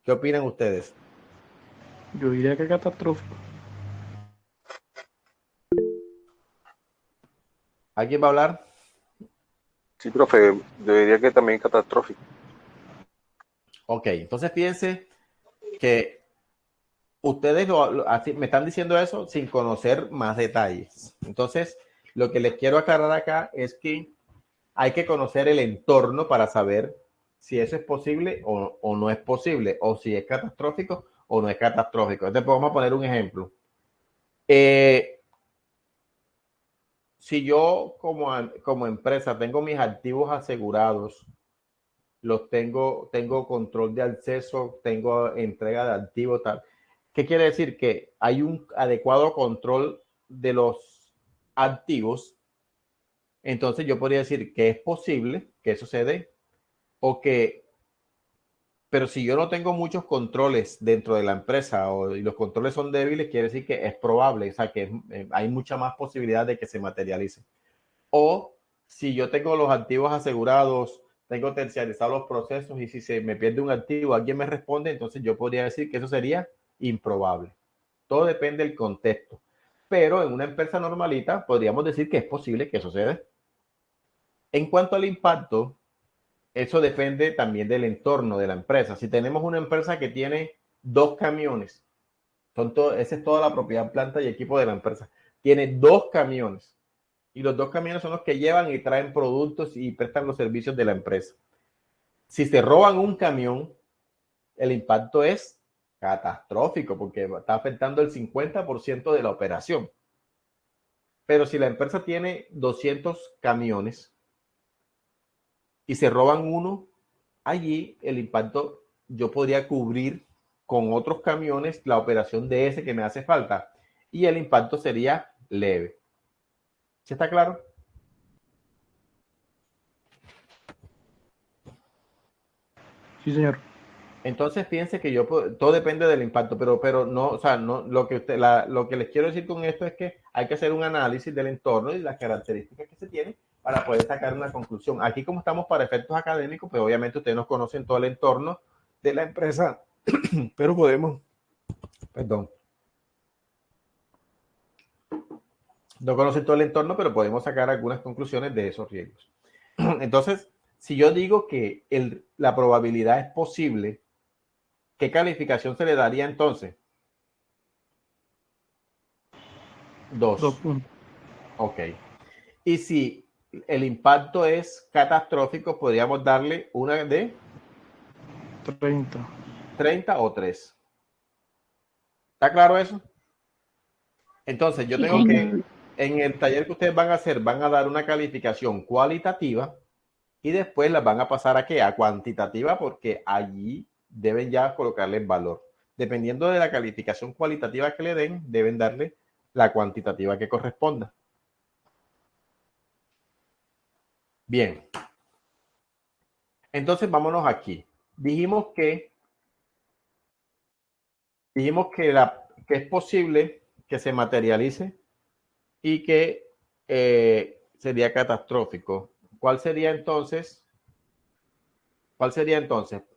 ¿Qué opinan ustedes? Yo diría que catastrófico. ¿Alguien va a hablar? Sí, profe, yo diría que también catastrófico. Ok, entonces fíjense que ustedes así, me están diciendo eso sin conocer más detalles. Entonces, lo que les quiero aclarar acá es que hay que conocer el entorno para saber si eso es posible o no es posible, o si es catastrófico o no es catastrófico. Entonces, vamos a poner un ejemplo. Si yo como empresa tengo mis activos asegurados, tengo control de acceso, tengo entrega de activos, tal. ¿Qué quiere decir? Que hay un adecuado control de los activos. Entonces yo podría decir que es posible que eso se dé, pero si yo no tengo muchos controles dentro de la empresa y los controles son débiles, quiere decir que es probable, o sea que hay mucha más posibilidad de que se materialice. O si yo tengo los activos asegurados, tengo terciarizados los procesos y si se me pierde un activo, alguien me responde, entonces yo podría decir que eso sería improbable. Todo depende del contexto. Pero en una empresa normalita podríamos decir que es posible que eso se dé. En cuanto al impacto, eso depende también del entorno de la empresa. Si tenemos una empresa que tiene 2 camiones Esa es toda la propiedad, planta y equipo de la empresa. Tiene 2 camiones. Y los 2 camiones son los que llevan y traen productos y prestan los servicios de la empresa. Si se roban un camión, el impacto es catastrófico porque está afectando el 50% de la operación. Pero si la empresa tiene 200 camiones y se roban uno, allí el impacto yo podría cubrir con otros camiones la operación de ese que me hace falta y el impacto sería leve. ¿Sí está claro? Sí, señor. Entonces piense que todo depende del impacto, pero no, o sea, no, lo que les quiero decir con esto es que hay que hacer un análisis del entorno y las características que se tienen para poder sacar una conclusión. Aquí, como estamos para efectos académicos, pues obviamente ustedes nos conocen todo el entorno de la empresa, pero no conocen todo el entorno, pero podemos sacar algunas conclusiones de esos riesgos. Entonces, si yo digo que la probabilidad es posible, ¿qué calificación se le daría entonces? 2. 2 puntos. Ok. Y si el impacto es catastrófico, podríamos darle una de 30 o 3. ¿Está claro eso? Entonces, yo tengo que, en el taller que ustedes van a hacer, van a dar una calificación cualitativa y después las van a pasar ¿a qué? A cuantitativa, porque allí deben ya colocarles valor. Dependiendo de la calificación cualitativa que le den, deben darle la cuantitativa que corresponda. Bien. Entonces, vámonos aquí. Dijimos que es posible que se materialice y que sería catastrófico. ¿Cuál sería entonces?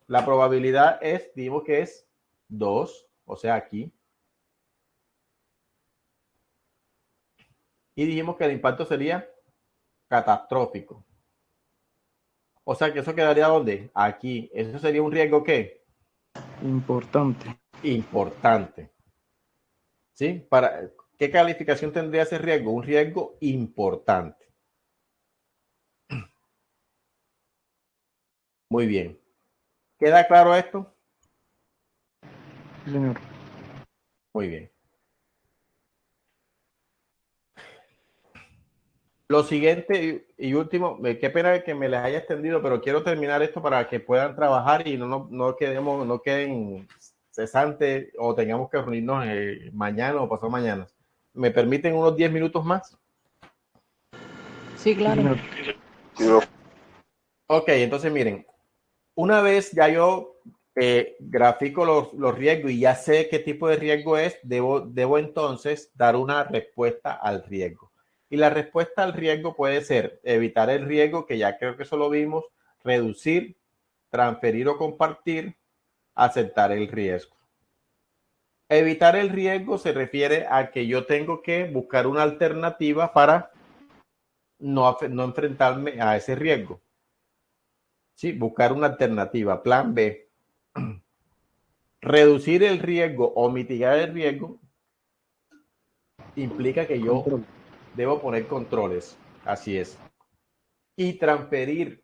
La probabilidad dijimos que es 2, o sea, aquí. Y dijimos que el impacto sería catastrófico. O sea, que eso quedaría ¿dónde? Aquí. ¿Eso sería un riesgo qué? Importante. Importante. ¿Sí? ¿Qué calificación tendría ese riesgo? Un riesgo importante. Muy bien. ¿Queda claro esto? Sí, señor. Muy bien. Lo siguiente y último, qué pena que me les haya extendido, pero quiero terminar esto para que puedan trabajar y no queden cesantes o tengamos que reunirnos mañana o pasado mañana. ¿Me permiten unos 10 minutos más? Sí, claro. Ok, entonces miren, una vez ya yo grafico los riesgos y ya sé qué tipo de riesgo es, debo entonces dar una respuesta al riesgo. Y la respuesta al riesgo puede ser evitar el riesgo, que ya creo que eso lo vimos, reducir, transferir o compartir, aceptar el riesgo. Evitar el riesgo se refiere a que yo tengo que buscar una alternativa para no enfrentarme a ese riesgo. Sí, buscar una alternativa, plan B. Reducir el riesgo o mitigar el riesgo implica que yo debo poner controles. Así es. Y transferir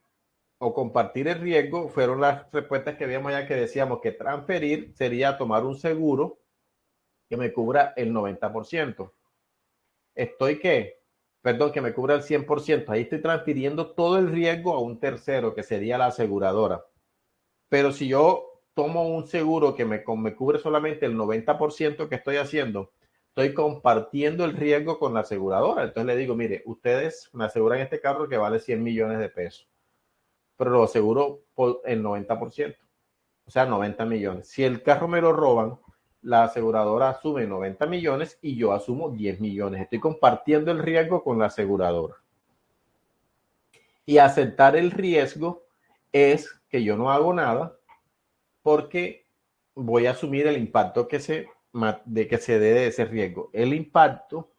o compartir el riesgo fueron las respuestas que habíamos ya, que decíamos que transferir sería tomar un seguro que me cubra el 90%. Que me cubra el 100%. Ahí estoy transfiriendo todo el riesgo a un tercero, que sería la aseguradora. Pero si yo tomo un seguro que me cubre solamente el 90% que estoy haciendo, estoy compartiendo el riesgo con la aseguradora. Entonces le digo, mire, ustedes me aseguran este carro que vale 100 millones de pesos, pero lo aseguro por el 90%, o sea, 90 millones. Si el carro me lo roban, la aseguradora asume 90 millones y yo asumo 10 millones. Estoy compartiendo el riesgo con la aseguradora. Y aceptar el riesgo es que yo no hago nada porque voy a asumir el impacto que se dé de ese riesgo. El impacto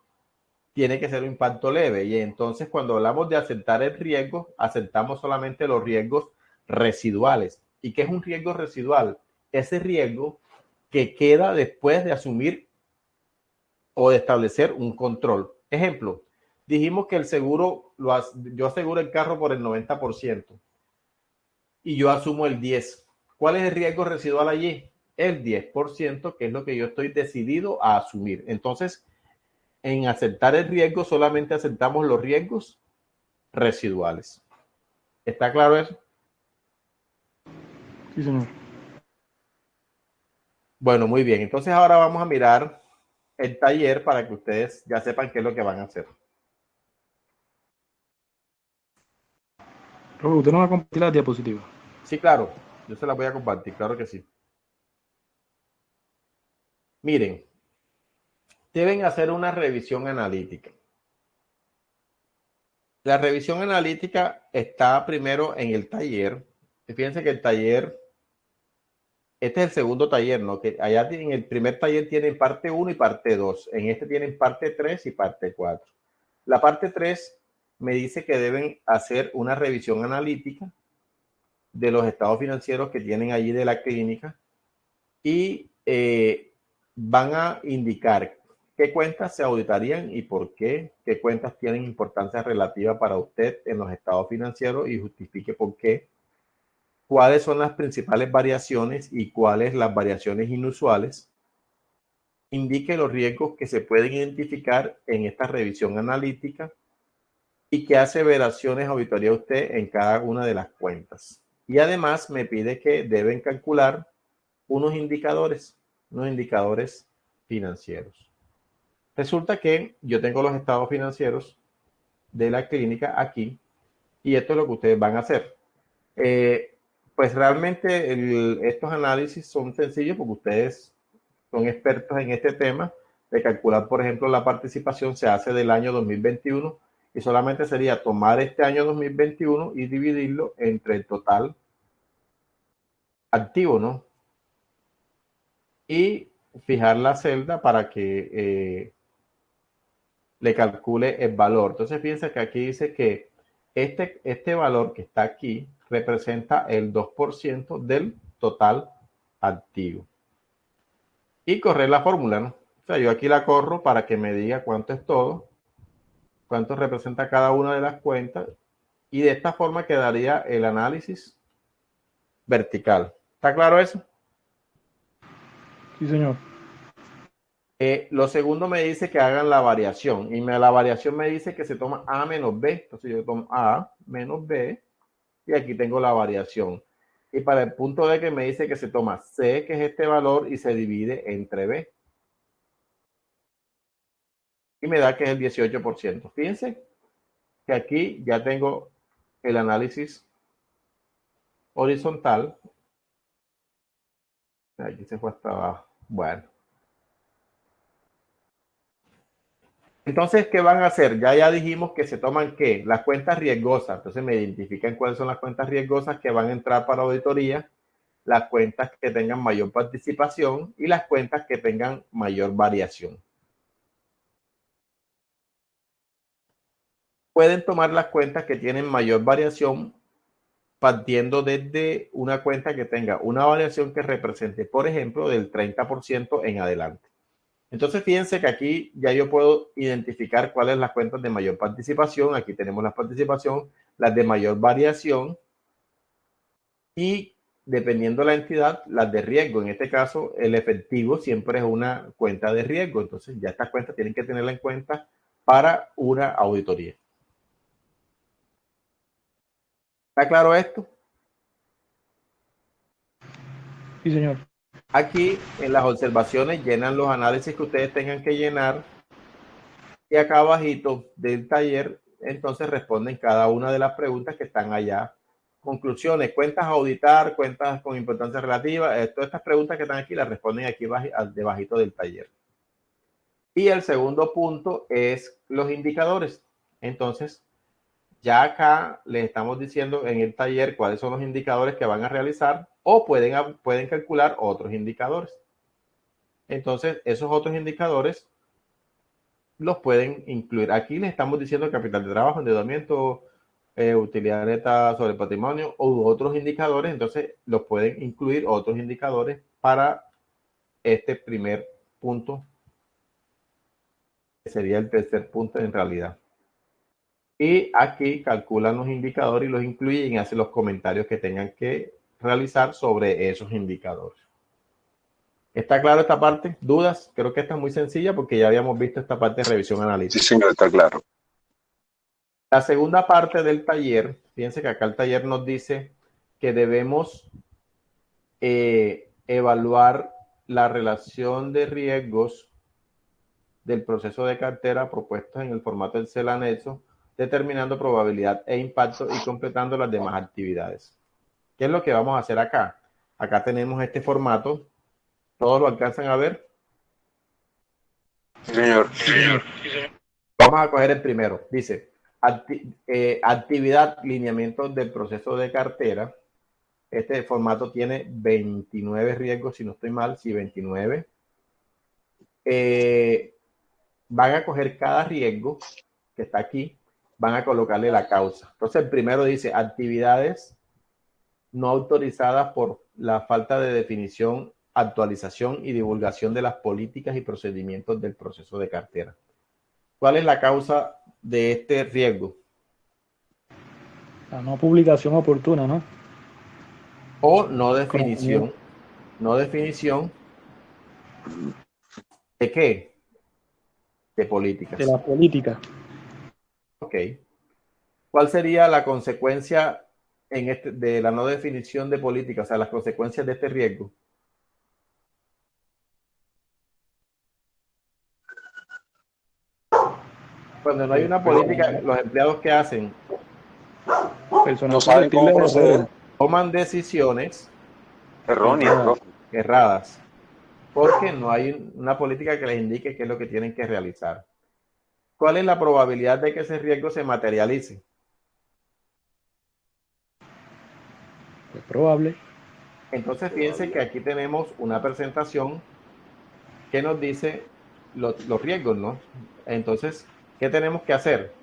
tiene que ser un impacto leve, y entonces cuando hablamos de aceptar el riesgo, aceptamos solamente los riesgos residuales. ¿Y qué es un riesgo residual? Ese riesgo que queda después de asumir o de establecer un control. Ejemplo, dijimos que el seguro, yo aseguro el carro por el 90% y yo asumo el 10%. ¿Cuál es el riesgo residual allí? El 10%, que es lo que yo estoy decidido a asumir. Entonces, en aceptar el riesgo, solamente aceptamos los riesgos residuales. ¿Está claro eso? Sí, señor. Bueno, muy bien. Entonces ahora vamos a mirar el taller para que ustedes ya sepan qué es lo que van a hacer. Pero usted no va a compartir las diapositivas. Sí, claro. Yo se las voy a compartir, claro que sí. Miren, deben hacer una revisión analítica. La revisión analítica está primero en el taller. Fíjense que el taller, este es el segundo taller, ¿no? Que allá en el primer taller tienen parte 1 y parte 2. En este tienen parte 3 y parte 4. La parte 3 me dice que deben hacer una revisión analítica de los estados financieros que tienen allí de la clínica y van a indicar qué cuentas se auditarían y por qué cuentas tienen importancia relativa para usted en los estados financieros y justifique por qué, cuáles son las principales variaciones y cuáles las variaciones inusuales, indique los riesgos que se pueden identificar en esta revisión analítica y qué aseveraciones auditaría usted en cada una de las cuentas. Y además me pide que deben calcular unos indicadores financieros. Resulta que yo tengo los estados financieros de la clínica aquí y esto es lo que ustedes van a hacer. Pues realmente estos análisis son sencillos porque ustedes son expertos en este tema de calcular, por ejemplo, la participación se hace del año 2021 y solamente sería tomar este año 2021 y dividirlo entre el total activo, ¿no? Y fijar la celda para que le calcule el valor. Entonces fíjense que aquí dice que este valor que está aquí representa el 2% del total activo. Y correr la fórmula, ¿no? O sea, yo aquí la corro para que me diga cuánto es todo, cuánto representa cada una de las cuentas y de esta forma quedaría el análisis vertical. ¿Está claro eso? Sí, señor. Lo segundo me dice que hagan la variación y la variación me dice que se toma A menos B. Entonces yo tomo A menos B y aquí tengo la variación. Y para el punto D que me dice que se toma C, que es este valor, y se divide entre B. Y me da que es el 18%. Fíjense que aquí ya tengo el análisis horizontal. Aquí se fue hasta abajo. Bueno. Entonces, ¿qué van a hacer? Ya dijimos que se toman, ¿qué? Las cuentas riesgosas. Entonces me identifican cuáles son las cuentas riesgosas que van a entrar para auditoría, las cuentas que tengan mayor participación y las cuentas que tengan mayor variación. Pueden tomar las cuentas que tienen mayor variación partiendo desde una cuenta que tenga una variación que represente, por ejemplo, del 30% en adelante. Entonces, fíjense que aquí ya yo puedo identificar cuáles son las cuentas de mayor participación. Aquí tenemos la participación, las de mayor variación y dependiendo de la entidad, las de riesgo. En este caso, el efectivo siempre es una cuenta de riesgo. Entonces, ya estas cuentas tienen que tenerla en cuenta para una auditoría. ¿Está claro esto? Sí, señor. Aquí en las observaciones llenan los análisis que ustedes tengan que llenar y acá abajito del taller entonces responden cada una de las preguntas que están allá. Conclusiones, cuentas a auditar, cuentas con importancia relativa, todas estas preguntas que están aquí las responden aquí debajito del taller. Y el segundo punto es los indicadores. Entonces, ya acá les estamos diciendo en el taller cuáles son los indicadores que van a realizar o pueden calcular otros indicadores. Entonces, esos otros indicadores los pueden incluir. Aquí les estamos diciendo capital de trabajo, endeudamiento, utilidad neta sobre patrimonio u otros indicadores. Entonces, los pueden incluir otros indicadores para este primer punto, que sería el tercer punto en realidad. Y aquí calculan los indicadores y los incluyen y hacen los comentarios que tengan que realizar sobre esos indicadores. ¿Está claro esta parte? ¿Dudas? Creo que esta es muy sencilla porque ya habíamos visto esta parte de revisión analítica. Sí, señor, está claro. La segunda parte del taller, fíjense que acá el taller nos dice que debemos evaluar la relación de riesgos del proceso de cartera propuestos en el formato del CEL anexo, determinando probabilidad e impacto y completando las demás actividades. ¿Qué es lo que vamos a hacer acá? Acá tenemos este formato. ¿Todos lo alcanzan a ver? Sí, señor. Vamos a coger el primero. Dice, actividad, lineamientos del proceso de cartera. Este formato tiene 29 riesgos, si no estoy mal, sí, 29. Van a coger cada riesgo que está aquí, van a colocarle la causa. Entonces, el primero dice, actividades no autorizadas por la falta de definición, actualización y divulgación de las políticas y procedimientos del proceso de cartera. ¿Cuál es la causa de este riesgo? La no publicación oportuna, ¿no? O no definición. No definición ¿de qué? De políticas. De la política. Ok. ¿Cuál sería la consecuencia de la no definición de política? O sea, las consecuencias de este riesgo. Cuando no hay una política, los empleados ¿qué hacen? Personal No saben cómo susceptible de proceder. error. Toman decisiones Erróneo. erradas, porque no hay una política que les indique qué es lo que tienen que realizar. ¿Cuál es la probabilidad de que ese riesgo se materialice? Es probable. Entonces fíjense que aquí tenemos una presentación que nos dice los riesgos, ¿no? Entonces, ¿qué tenemos que hacer?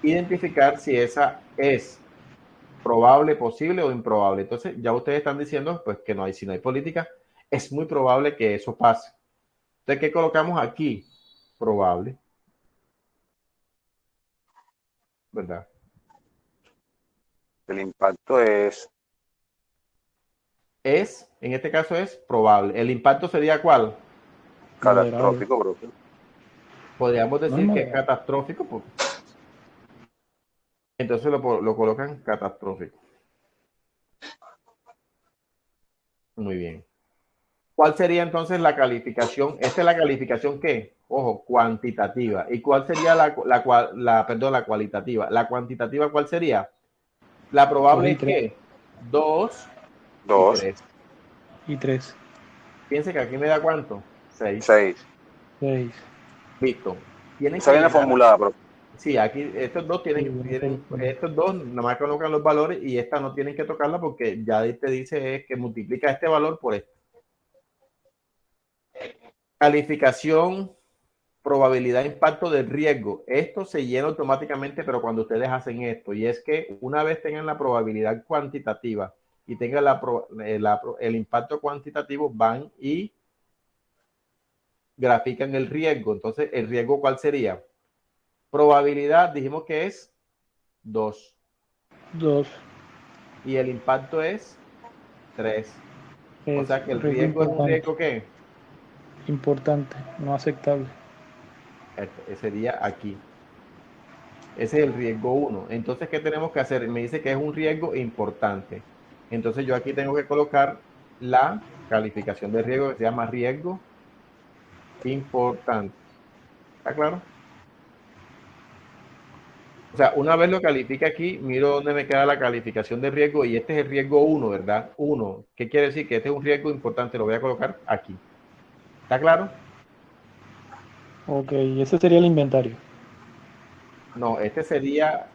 Identificar si esa es probable, posible o improbable. Entonces, ya ustedes están diciendo, pues, que no hay, si no hay política, es muy probable que eso pase. Entonces, ¿qué colocamos aquí? Probable. ¿Verdad? El impacto es En este caso es probable. ¿El impacto sería cuál? catastrófico, bro. Podríamos decir No, que es catastrófico, porque entonces lo colocan catastrófico. Muy bien. ¿Cuál sería entonces la calificación? Esta es la calificación ¿qué? Ojo, cuantitativa. ¿Y cuál sería la cualitativa? ¿La cuantitativa cuál sería? La probable es ¿qué? 2 y 3. Y 3. Fíjense que aquí me da ¿cuánto? 6. 6. 6. Visto. Esa viene formulada, bro. Sí, aquí estos dos estos dos nomás colocan los valores y esta no tienen que tocarla porque ya te dice que multiplica este valor por este. Calificación, probabilidad de impacto del riesgo. Esto se llena automáticamente, pero cuando ustedes hacen esto, y es que una vez tengan la probabilidad cuantitativa y tengan el impacto cuantitativo, van y grafican el riesgo. Entonces, ¿el riesgo cuál sería? Probabilidad, dijimos que es 2. 2. Y el impacto es 3. O sea que el riesgo es un riesgo ¿qué? Importante, no aceptable. Ese sería aquí. Ese es el riesgo 1. Entonces, ¿qué tenemos que hacer? Me dice que es un riesgo importante. Entonces, yo aquí tengo que colocar la calificación de riesgo que se llama riesgo importante. ¿Está claro? O sea, una vez lo califique aquí, miro dónde me queda la calificación de riesgo y este es el riesgo 1, ¿verdad? 1. ¿Qué quiere decir? Que este es un riesgo importante. Lo voy a colocar aquí. ¿Está claro? Ok, ese sería el inventario. No, este sería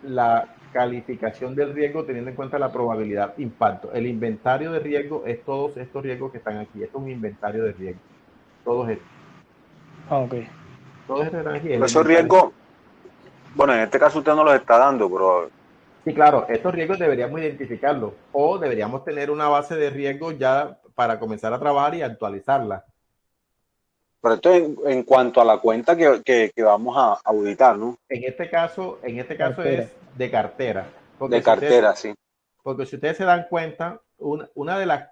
la calificación del riesgo teniendo en cuenta la probabilidad impacto. El inventario de riesgo es todos estos riesgos que están aquí. Esto es un inventario de riesgo. Todos estos. Ok. Todos estos están aquí. Pero esos riesgos, bueno, en este caso usted no los está dando, pero... Sí, claro, estos riesgos deberíamos identificarlos o deberíamos tener una base de riesgos ya para comenzar a trabajar y actualizarla. Pero esto en cuanto a la cuenta que vamos a auditar, ¿no? En este caso Cartera. es de cartera. Porque De cartera, sí. porque si ustedes se dan cuenta, una de las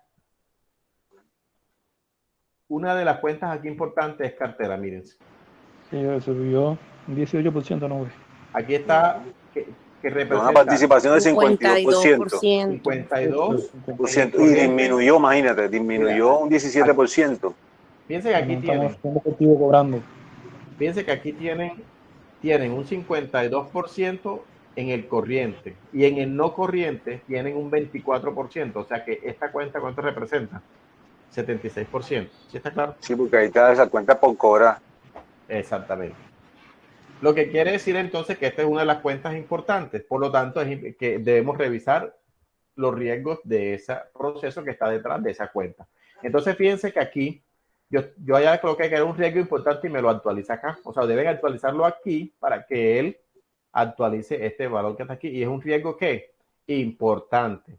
cuentas aquí importantes es cartera, miren. Sí, subió un 18%, ¿no, güey? Aquí está que De representa una participación del 52%. 52% Y disminuyó, imagínate, disminuyó un 17%. Fíjense que aquí tienen, efectivo cobrando. fíjense que aquí tienen un 52% en el corriente y en el no corriente tienen un 24%. O sea que esta cuenta, ¿cuánto representa? 76%. ¿Sí está claro? Sí, porque ahí está esa cuenta por cobrar. Exactamente. Lo que quiere decir entonces que esta es una de las cuentas importantes. Por lo tanto, es que debemos revisar los riesgos de ese proceso que está detrás de esa cuenta. Entonces, fíjense que aquí yo ya coloqué que era un riesgo importante y me lo actualiza acá. O sea, deben actualizarlo aquí para que él actualice este valor que está aquí. Y es un riesgo ¿qué? Importante.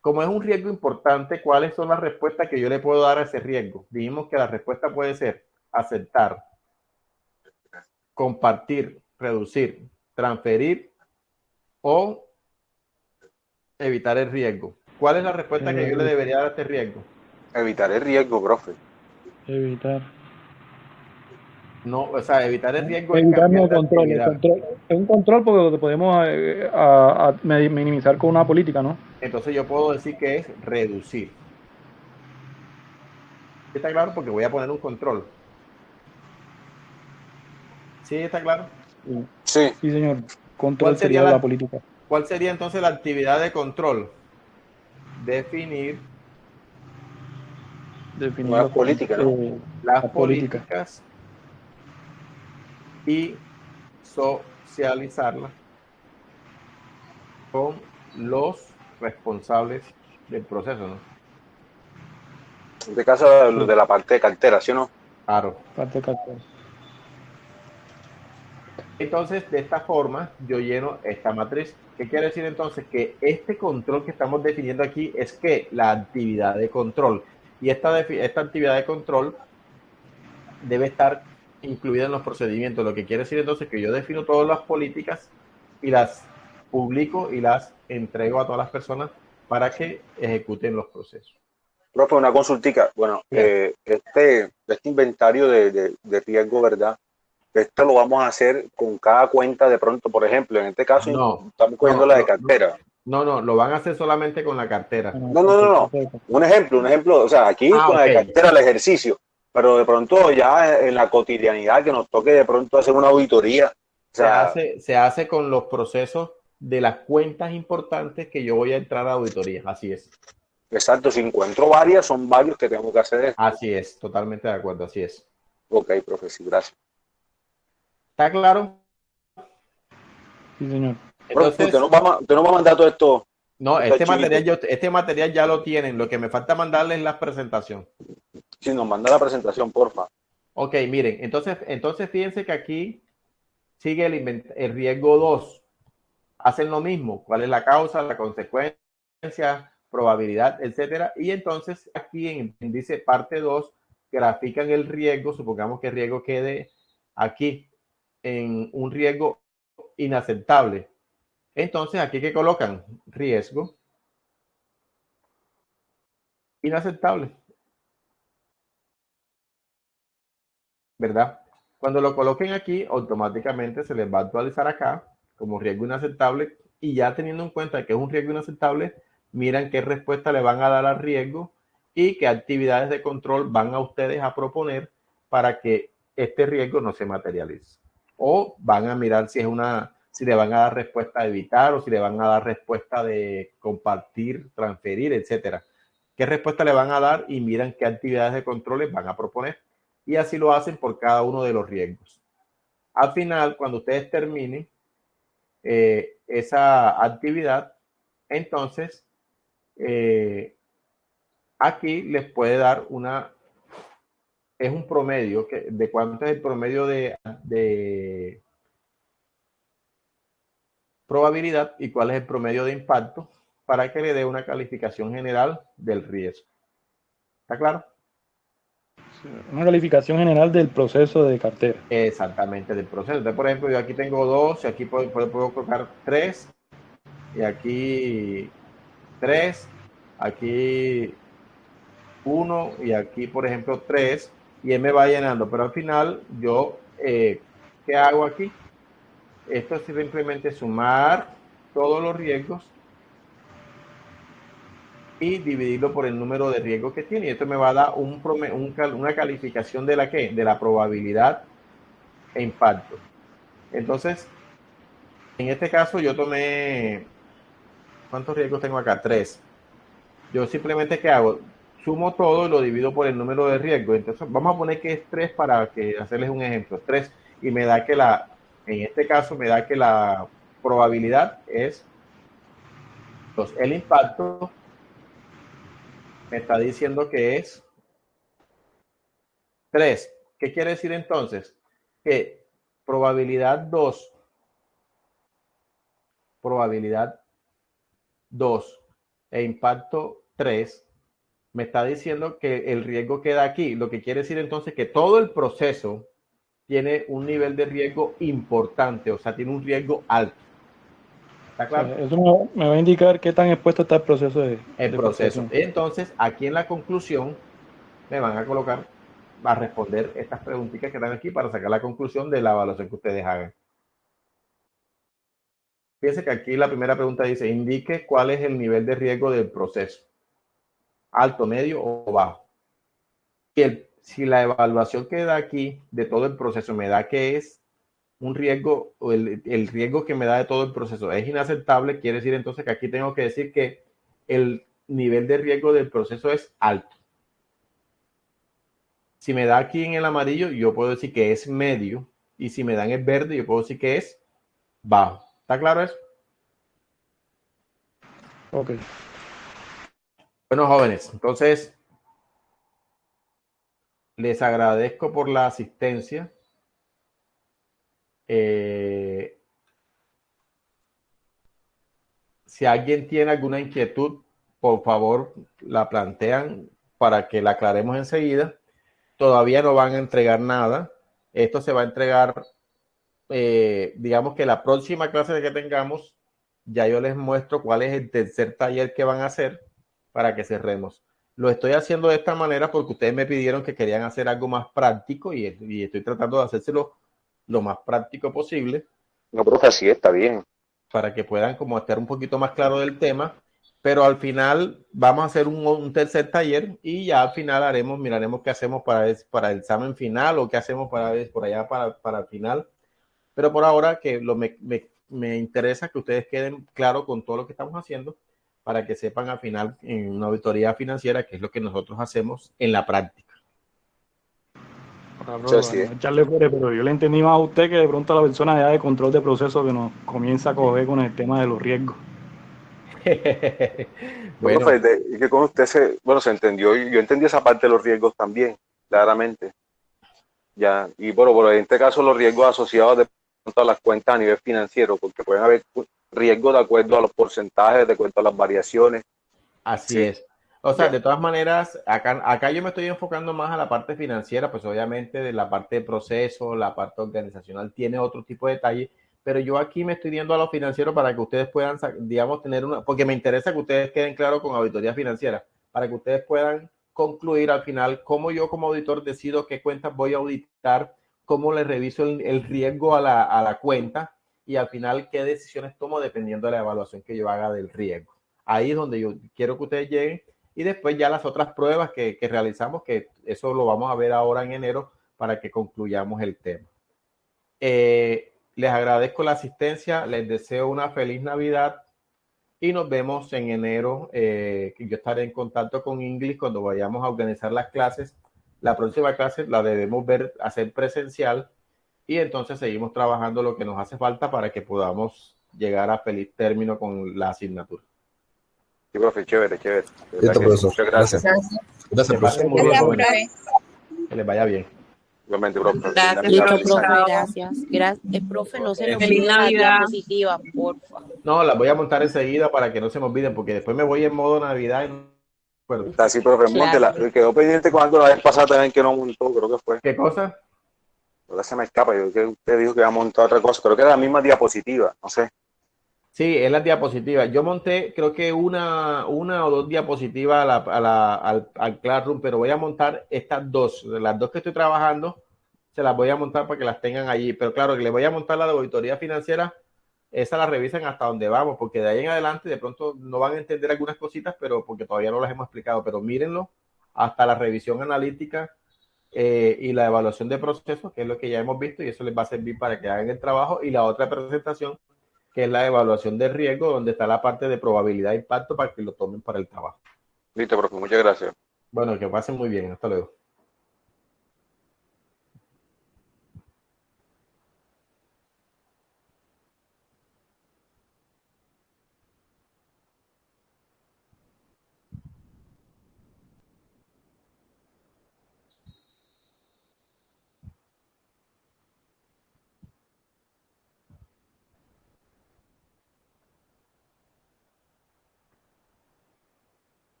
Como es un riesgo importante, ¿cuáles son las respuestas que yo le puedo dar a ese riesgo? Dijimos que la respuesta puede ser aceptar, compartir, reducir, transferir o evitar el riesgo. ¿Cuál es la respuesta que yo le debería dar a este riesgo? Evitar el riesgo, profe. Evitar. No, o sea, evitar el riesgo es Evitar cambiar no de control. actividad. Es un control porque lo podemos minimizar con una política, ¿no? Entonces yo puedo decir que es reducir. ¿Está claro? Porque voy a poner un control. ¿Sí está claro? Sí. Sí, señor. Control sería la política. ¿Cuál sería entonces la actividad de control? Definir Nuevas políticas, ¿no? las políticas y socializarlas con los responsables del proceso, ¿no? En este caso, lo de la parte de cartera, ¿sí o no? Claro. Parte de cartera. Entonces, de esta forma, yo lleno esta matriz. ¿Qué quiere decir entonces? Que este control que estamos definiendo aquí es que la actividad de control. Y esta actividad de control debe estar incluida en los procedimientos. Lo que quiere decir entonces que yo defino todas las políticas y las publico y las entrego a todas las personas para que ejecuten los procesos. Profe, una consultica. Bueno, este inventario de riesgo, ¿verdad? Esto lo vamos a hacer con cada cuenta de pronto, por ejemplo, en este caso estamos cogiendo la de cartera. No, lo van a hacer solamente con la cartera. No. Un ejemplo, o sea, aquí con la de cartera el ejercicio, pero de pronto ya en la cotidianidad que nos toque de pronto hacer una auditoría. O sea, se hace con los procesos de las cuentas importantes que yo voy a entrar a auditoría. Así es. Exacto, si encuentro varias, son varios que tengo que hacer. Así es, totalmente de acuerdo, así es. Ok, profe, sí, gracias. ¿Está claro? Sí, señor. Entonces, usted nos va a mandar todo esto. No, este material ya lo tienen. Lo que me falta mandarles es la presentación. Sí, nos manda la presentación, porfa. Ok, miren, entonces fíjense que aquí sigue el riesgo 2. Hacen lo mismo. ¿Cuál es la causa, la consecuencia, probabilidad, etcétera? Y entonces aquí en dice parte 2, grafican el riesgo. Supongamos que el riesgo quede aquí en un riesgo inaceptable. Entonces, aquí que colocan riesgo inaceptable, ¿verdad? Cuando lo coloquen aquí, automáticamente se les va a actualizar acá como riesgo inaceptable y ya teniendo en cuenta que es un riesgo inaceptable, miran qué respuesta le van a dar al riesgo y qué actividades de control van a ustedes a proponer para que este riesgo no se materialice. O van a mirar si le van a dar respuesta de evitar o si le van a dar respuesta de compartir, transferir, etcétera. ¿Qué respuesta le van a dar? Y miran qué actividades de control les van a proponer. Y así lo hacen por cada uno de los riesgos. Al final, cuando ustedes terminen esa actividad, entonces aquí les puede dar es un promedio de cuánto es el promedio de probabilidad y cuál es el promedio de impacto para que le dé una calificación general del riesgo. ¿Está claro? Una calificación general del proceso de cartera. Exactamente, del proceso. Entonces, por ejemplo, yo aquí tengo 2, y aquí puedo colocar 3, y aquí 3, aquí 1, y aquí, por ejemplo, 3, y él me va llenando. Pero al final, yo, ¿qué hago aquí? Esto es simplemente sumar todos los riesgos y dividirlo por el número de riesgos que tiene. Y esto me va a dar una calificación de la ¿qué? De la probabilidad e impacto. Entonces, en este caso yo tomé, ¿cuántos riesgos tengo acá? 3. Yo simplemente, ¿qué hago? Sumo todo y lo divido por el número de riesgos. Entonces, vamos a poner que es 3 para que hacerles un ejemplo. 3, y me da que en este caso me da que la probabilidad es, el impacto me está diciendo que es 3. ¿Qué quiere decir entonces? Que probabilidad 2 e impacto 3 me está diciendo que el riesgo queda aquí. Lo que quiere decir entonces que todo el proceso tiene un nivel de riesgo importante, o sea, tiene un riesgo alto. ¿Está claro? O sea, eso me va a indicar qué tan expuesto está el proceso de proceso. Entonces, aquí en la conclusión me van a colocar, a responder estas preguntitas que están aquí para sacar la conclusión de la evaluación que ustedes hagan. Fíjense que aquí la primera pregunta dice, indique cuál es el nivel de riesgo del proceso. Alto, medio o bajo. Y si la evaluación que da aquí de todo el proceso me da que es un riesgo, o el riesgo que me da de todo el proceso es inaceptable, quiere decir entonces que aquí tengo que decir que el nivel de riesgo del proceso es alto. Si me da aquí en el amarillo, yo puedo decir que es medio, y si me da en el verde, yo puedo decir que es bajo. ¿Está claro eso? Ok. Bueno, jóvenes, entonces les agradezco por la asistencia. Si alguien tiene alguna inquietud, por favor, la plantean para que la aclaremos enseguida. Todavía no van a entregar nada. Esto se va a entregar, digamos que la próxima clase que tengamos, ya yo les muestro cuál es el tercer taller que van a hacer para que cerremos. Lo estoy haciendo de esta manera porque ustedes me pidieron que querían hacer algo más práctico y estoy tratando de hacérselo lo más práctico posible. No, profe, así está bien. Para que puedan como estar un poquito más claro del tema, pero al final vamos a hacer un tercer taller y ya al final miraremos qué hacemos para el examen final o qué hacemos para el final. Pero por ahora que me interesa que ustedes queden claros con todo lo que estamos haciendo para que sepan al final en una auditoría financiera qué es lo que nosotros hacemos en la práctica. Pero yo le entendí más a usted que de pronto a la persona ya de control de proceso que nos comienza a coger con el tema de los riesgos. Bueno, profe, que con usted se entendió, yo entendí esa parte de los riesgos también, claramente. Ya, y bueno, en este caso los riesgos asociados de pronto a las cuentas a nivel financiero, porque pueden haber riesgos de acuerdo a los porcentajes, de acuerdo a las variaciones. Así es. O sea, de todas maneras, acá yo me estoy enfocando más a la parte financiera, pues obviamente de la parte de proceso, la parte organizacional tiene otro tipo de detalle, pero yo aquí me estoy yendo a lo financiero para que ustedes puedan, digamos, tener porque me interesa que ustedes queden claros con auditoría financiera, para que ustedes puedan concluir al final cómo yo como auditor decido qué cuentas voy a auditar, cómo le reviso el riesgo a la cuenta y al final qué decisiones tomo dependiendo de la evaluación que yo haga del riesgo. Ahí es donde yo quiero que ustedes lleguen. Y después ya las otras pruebas que realizamos, que eso lo vamos a ver ahora en enero para que concluyamos el tema. Les agradezco la asistencia, les deseo una feliz Navidad y nos vemos en enero. Yo estaré en contacto con English cuando vayamos a organizar las clases. La próxima clase la debemos hacer presencial y entonces seguimos trabajando lo que nos hace falta para que podamos llegar a feliz término con la asignatura. Sí, profe, chévere. Listo, profesor. Muchas gracias. Gracias, profe. Que les vaya bien. Igualmente, profe. Listo, profe, gracias. Profe, no se le olvide la diapositiva, porfa. No, las voy a montar enseguida para que no se me olviden, porque después me voy en modo Navidad y acuerdo. Está así, profe, Claro. quedó pendiente con algo la vez pasada también que no montó, creo que fue. ¿Qué cosa? Ahora se me escapa, yo que usted dijo que iba a montar otra cosa, creo que era la misma diapositiva, no sé. Sí, es la diapositiva. Yo monté, creo que una o dos diapositivas al Classroom, pero voy a montar estas dos. Las dos que estoy trabajando, se las voy a montar para que las tengan allí. Pero claro, que les voy a montar la de auditoría financiera, esa la revisan hasta donde vamos, porque de ahí en adelante de pronto no van a entender algunas cositas, pero porque todavía no las hemos explicado. Pero mírenlo hasta la revisión analítica y la evaluación de procesos, que es lo que ya hemos visto, y eso les va a servir para que hagan el trabajo. Y la otra presentación, que es la evaluación de riesgo, donde está la parte de probabilidad de impacto para que lo tomen para el trabajo. Listo, profe, muchas gracias. Bueno, que pasen muy bien. Hasta luego.